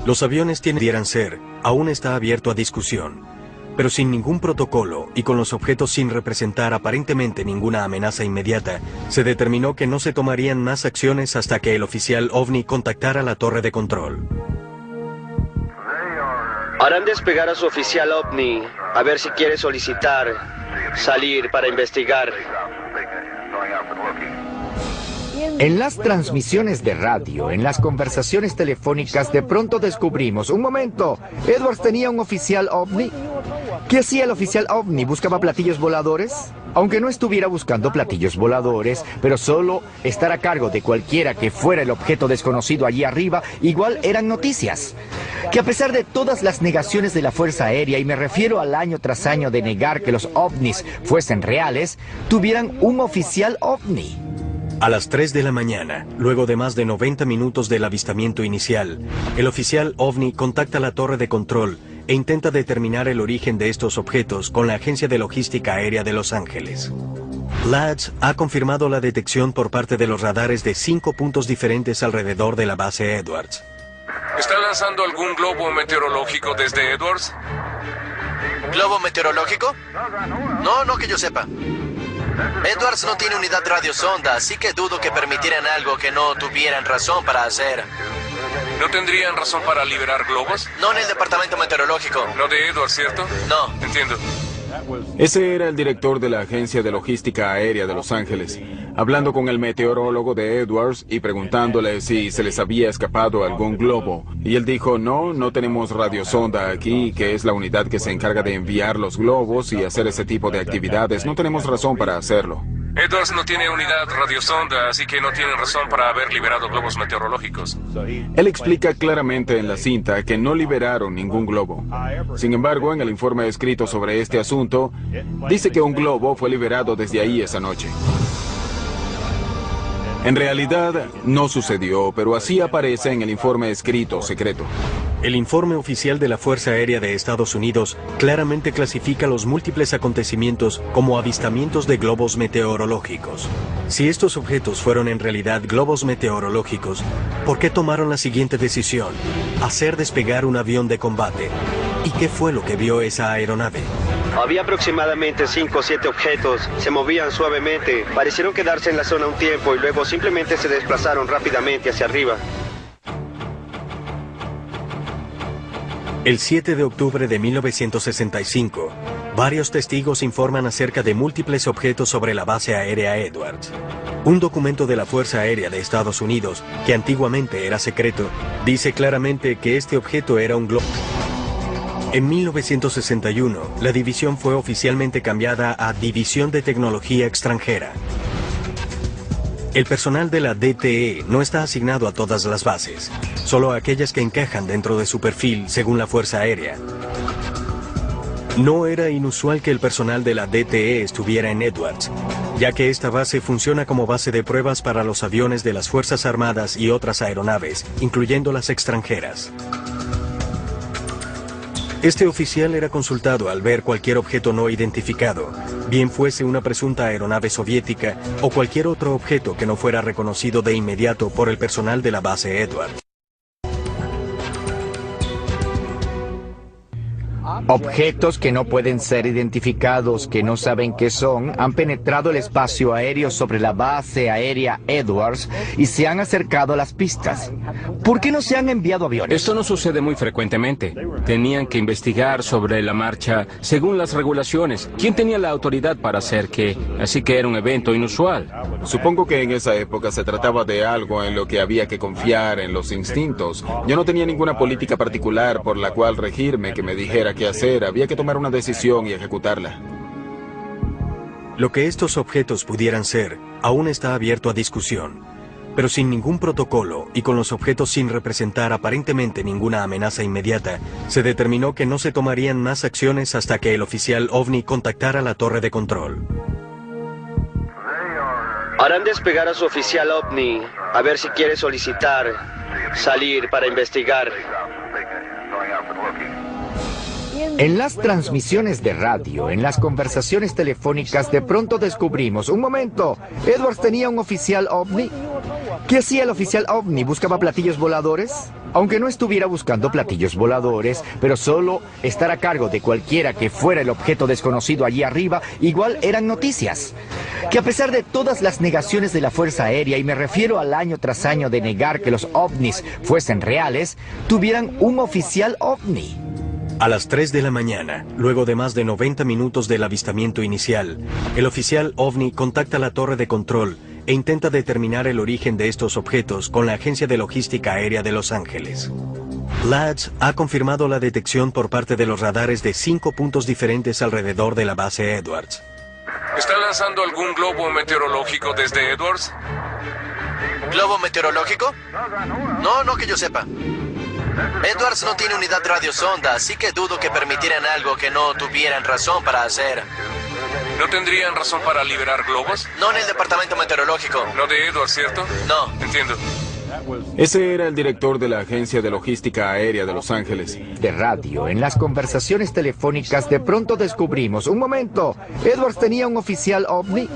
Los aviones debieran ser, aún está abierto a discusión. Pero sin ningún protocolo y con los objetos sin representar aparentemente ninguna amenaza inmediata, se determinó que no se tomarían más acciones hasta que el oficial OVNI contactara la torre de control. Harán despegar a su oficial OVNI, a ver si quiere solicitar salir para investigar. En las transmisiones de radio, en las conversaciones telefónicas, de pronto descubrimos, un momento, Edwards tenía un oficial OVNI. ¿Qué hacía el oficial OVNI? ¿Buscaba platillos voladores? Aunque no estuviera buscando platillos voladores, pero solo estar a cargo de cualquiera que fuera el objeto desconocido allí arriba, igual eran noticias. Que a pesar de todas las negaciones de la Fuerza Aérea, y me refiero al año tras año de negar que los ovnis fuesen reales, tuvieran un oficial OVNI. A las 3 de la mañana, luego de más de 90 minutos del avistamiento inicial, el oficial OVNI contacta la torre de control e intenta determinar el origen de estos objetos con la Agencia de Logística Aérea de Los Ángeles. LADS ha confirmado la detección por parte de los radares de 5 puntos diferentes alrededor de la base Edwards. ¿Está lanzando algún globo meteorológico desde Edwards? ¿Globo meteorológico? No que yo sepa. Edwards no tiene unidad radiosonda, así que dudo que permitieran algo que no tuvieran razón para hacer. ¿No tendrían razón para liberar globos? No en el departamento meteorológico. No de Edwards, ¿cierto? No. Entiendo. Ese era el director de la Agencia de Logística Aérea de Los Ángeles, hablando con el meteorólogo de Edwards y preguntándole si se les había escapado algún globo. Y él dijo, no tenemos radiosonda aquí, que es la unidad que se encarga de enviar los globos y hacer ese tipo de actividades. No tenemos razón para hacerlo. Edwards no tiene unidad radiosonda, así que no tienen razón para haber liberado globos meteorológicos. Él explica claramente en la cinta que no liberaron ningún globo. Sin embargo, en el informe escrito sobre este asunto, dice que un globo fue liberado desde ahí esa noche. En realidad, no sucedió, pero así aparece en el informe escrito secreto. El informe oficial de la Fuerza Aérea de Estados Unidos claramente clasifica los múltiples acontecimientos como avistamientos de globos meteorológicos. Si estos objetos fueron en realidad globos meteorológicos, ¿por qué tomaron la siguiente decisión? Hacer despegar un avión de combate. ¿Y qué fue lo que vio esa aeronave? Había aproximadamente 5 o 7 objetos, se movían suavemente, parecieron quedarse en la zona un tiempo y luego simplemente se desplazaron rápidamente hacia arriba. El 7 de octubre de 1965, varios testigos informan acerca de múltiples objetos sobre la base aérea Edwards. Un documento de la Fuerza Aérea de Estados Unidos, que antiguamente era secreto, dice claramente que este objeto era un globo. En 1961, la división fue oficialmente cambiada a División de Tecnología Extranjera. El personal de la DTE no está asignado a todas las bases, solo a aquellas que encajan dentro de su perfil según la Fuerza Aérea. No era inusual que el personal de la DTE estuviera en Edwards, ya que esta base funciona como base de pruebas para los aviones de las Fuerzas Armadas y otras aeronaves, incluyendo las extranjeras. Este oficial era consultado al ver cualquier objeto no identificado, bien fuese una presunta aeronave soviética o cualquier otro objeto que no fuera reconocido de inmediato por el personal de la base Edwards. Objetos que no pueden ser identificados, que no saben qué son, han penetrado el espacio aéreo sobre la base aérea Edwards y se han acercado a las pistas. ¿Por qué no se han enviado aviones? Esto no sucede muy frecuentemente. Tenían que investigar sobre la marcha según las regulaciones. ¿Quién tenía la autoridad para hacer qué? Así que era un evento inusual. Supongo que en esa época se trataba de algo en lo que había que confiar en los instintos. Yo no tenía ninguna política particular por la cual regirme que me dijera qué hacer. Había que tomar una decisión y ejecutarla. Lo que estos objetos pudieran ser aún está abierto a discusión, pero sin ningún protocolo y con los objetos sin representar aparentemente ninguna amenaza inmediata, se determinó que no se tomarían más acciones hasta que el oficial OVNI contactara la torre de control. Harán despegar a su oficial OVNI, a ver si quiere solicitar salir para investigar. En las transmisiones de radio, en las conversaciones telefónicas, de pronto descubrimos, un momento, Edwards tenía un oficial OVNI. ¿Qué hacía el oficial OVNI? ¿Buscaba platillos voladores? Aunque no estuviera buscando platillos voladores, pero solo estar a cargo de cualquiera que fuera el objeto desconocido allí arriba, igual eran noticias. Que a pesar de todas las negaciones de la Fuerza Aérea, y me refiero al año tras año de negar que los ovnis fuesen reales, tuvieran un oficial OVNI. A las 3 de la mañana, luego de más de 90 minutos del avistamiento inicial, el oficial OVNI contacta la torre de control e intenta determinar el origen de estos objetos con la Agencia de Logística Aérea de Los Ángeles. LADS ha confirmado la detección por parte de los radares de 5 puntos diferentes alrededor de la base Edwards. ¿Está lanzando algún globo meteorológico desde Edwards? ¿Globo meteorológico? No que yo sepa. Edwards no tiene unidad radiosonda, así que dudo que permitieran algo que no tuvieran razón para hacer. ¿No tendrían razón para liberar globos? No en el departamento meteorológico. No de Edwards, ¿cierto? No. Entiendo. Ese era el director de la Agencia de Logística Aérea de Los Ángeles. De radio, en las conversaciones telefónicas, de pronto descubrimos, un momento, Edwards tenía un oficial OVNI.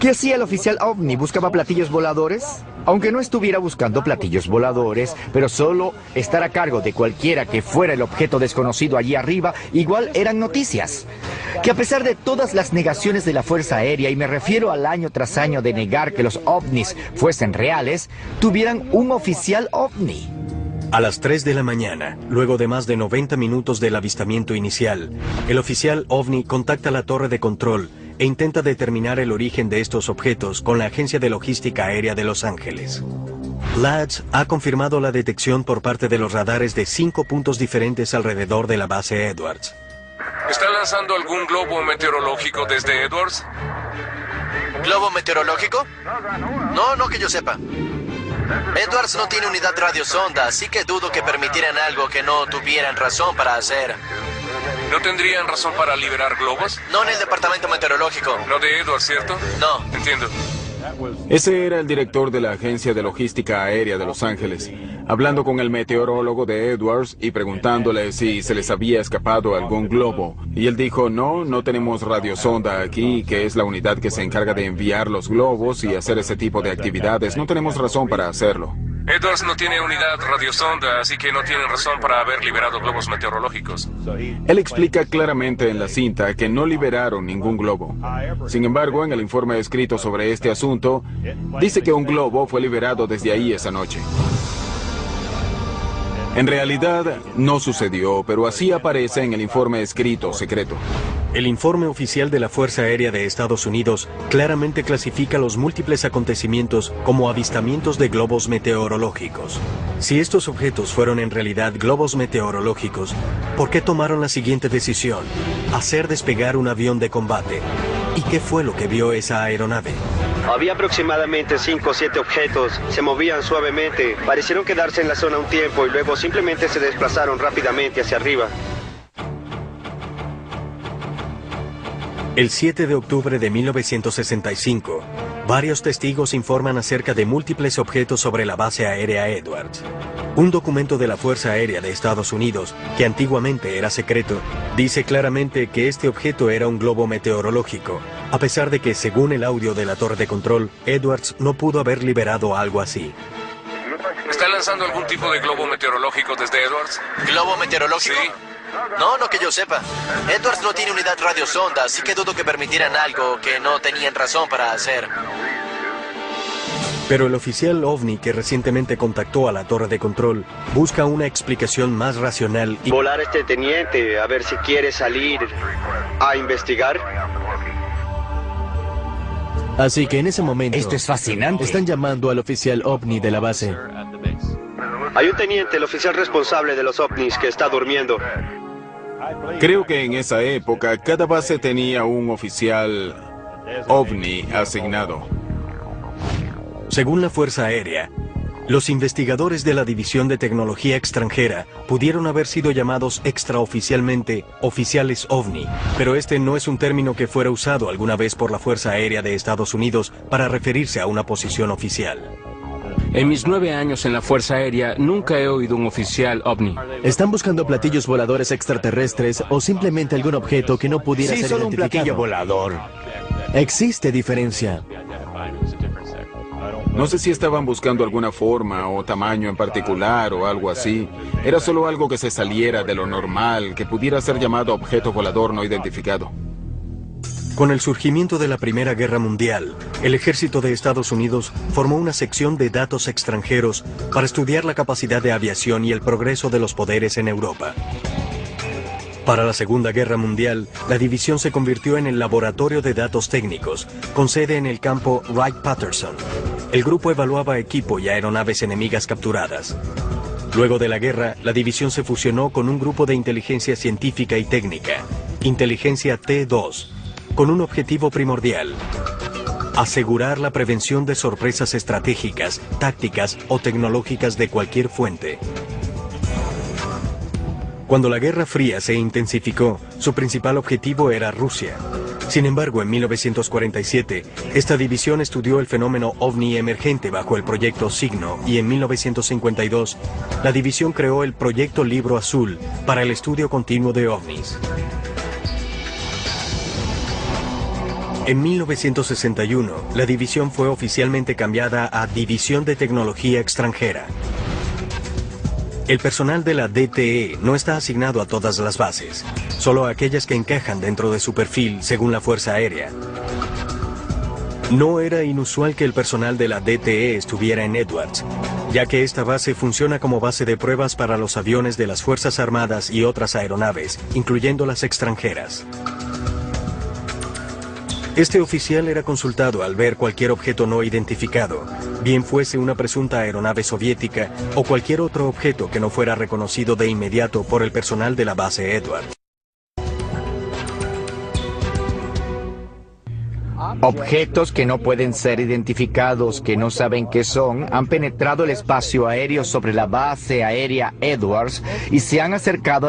¿Qué hacía el oficial OVNI? ¿Buscaba platillos voladores? Aunque no estuviera buscando platillos voladores, pero solo estar a cargo de cualquiera que fuera el objeto desconocido allí arriba, igual eran noticias. Que a pesar de todas las negaciones de la Fuerza Aérea, y me refiero al año tras año de negar que los ovnis fuesen reales, tuvieran un oficial OVNI. A las 3 de la mañana, luego de más de 90 minutos del avistamiento inicial, el oficial OVNI contacta la torre de control e intenta determinar el origen de estos objetos con la Agencia de Logística Aérea de Los Ángeles. LADS ha confirmado la detección por parte de los radares de 5 puntos diferentes alrededor de la base Edwards. ¿Está lanzando algún globo meteorológico desde Edwards? ¿Globo meteorológico? No que yo sepa. Edwards no tiene unidad radiosonda, así que dudo que permitieran algo que no tuvieran razón para hacer. ¿No tendrían razón para liberar globos? No en el departamento meteorológico. No de Edwards, ¿cierto? No. Entiendo. Ese era el director de la Agencia de Logística Aérea de Los Ángeles, hablando con el meteorólogo de Edwards y preguntándole si se les había escapado algún globo. Y él dijo, no tenemos radiosonda aquí, que es la unidad que se encarga de enviar los globos y hacer ese tipo de actividades. No tenemos razón para hacerlo. Edwards no tiene unidad radiosonda, así que no tienen razón para haber liberado globos meteorológicos. Él explica claramente en la cinta que no liberaron ningún globo. Sin embargo, en el informe escrito sobre este asunto, dice que un globo fue liberado desde ahí esa noche. En realidad, no sucedió, pero así aparece en el informe escrito secreto. El informe oficial de la Fuerza Aérea de Estados Unidos claramente clasifica los múltiples acontecimientos como avistamientos de globos meteorológicos. Si estos objetos fueron en realidad globos meteorológicos, ¿por qué tomaron la siguiente decisión? Hacer despegar un avión de combate. ¿Y qué fue lo que vio esa aeronave? Había aproximadamente 5 o 7 objetos, se movían suavemente, parecieron quedarse en la zona un tiempo y luego simplemente se desplazaron rápidamente hacia arriba. El 7 de octubre de 1965, varios testigos informan acerca de múltiples objetos sobre la base aérea Edwards. Un documento de la Fuerza Aérea de Estados Unidos, que antiguamente era secreto, dice claramente que este objeto era un globo meteorológico, a pesar de que, según el audio de la torre de control, Edwards no pudo haber liberado algo así. ¿Está lanzando algún tipo de globo meteorológico desde Edwards? ¿Globo meteorológico? Sí. No que yo sepa. Edwards no tiene unidad radiosonda, así que dudo que permitieran algo que no tenían razón para hacer. Pero el oficial OVNI que recientemente contactó a la torre de control busca una explicación más racional y... Volar este teniente, a ver si quiere salir a investigar. Así que en ese momento... Esto es fascinante. Están llamando al oficial OVNI de la base. Hay un teniente, el oficial responsable de los ovnis, que está durmiendo. Creo que en esa época cada base tenía un oficial OVNI asignado. Según la Fuerza Aérea, los investigadores de la División de Tecnología Extranjera pudieron haber sido llamados extraoficialmente oficiales OVNI, pero este no es un término que fuera usado alguna vez por la Fuerza Aérea de Estados Unidos para referirse a una posición oficial. En mis 9 años en la Fuerza Aérea nunca he oído un oficial OVNI. ¿Están buscando platillos voladores extraterrestres o simplemente algún objeto que no pudiera ser solo un identificado? platillo volador. Existe diferencia. No sé si estaban buscando alguna forma o tamaño en particular o algo así. Era solo algo que se saliera de lo normal, que pudiera ser llamado objeto volador no identificado. Con el surgimiento de la Primera Guerra Mundial, el ejército de Estados Unidos formó una sección de datos extranjeros para estudiar la capacidad de aviación y el progreso de los poderes en Europa. Para la Segunda Guerra Mundial, la división se convirtió en el Laboratorio de Datos Técnicos, con sede en el campo Wright-Patterson. El grupo evaluaba equipo y aeronaves enemigas capturadas. Luego de la guerra, la división se fusionó con un grupo de inteligencia científica y técnica, Inteligencia T2, con un objetivo primordial: asegurar la prevención de sorpresas estratégicas, tácticas o tecnológicas de cualquier fuente. Cuando la Guerra Fría se intensificó, su principal objetivo era Rusia. Sin embargo, en 1947, esta división estudió el fenómeno OVNI emergente bajo el proyecto Signo y en 1952, la división creó el proyecto Libro Azul para el estudio continuo de OVNIs. En 1961, la división fue oficialmente cambiada a División de Tecnología Extranjera. El personal de la DTE no está asignado a todas las bases, solo a aquellas que encajan dentro de su perfil según la Fuerza Aérea. No era inusual que el personal de la DTE estuviera en Edwards, ya que esta base funciona como base de pruebas para los aviones de las Fuerzas Armadas y otras aeronaves, incluyendo las extranjeras. Este oficial era consultado al ver cualquier objeto no identificado, bien fuese una presunta aeronave soviética o cualquier otro objeto que no fuera reconocido de inmediato por el personal de la base Edwards. Objetos que no pueden ser identificados, que no saben qué son, han penetrado el espacio aéreo sobre la base aérea Edwards y se han acercado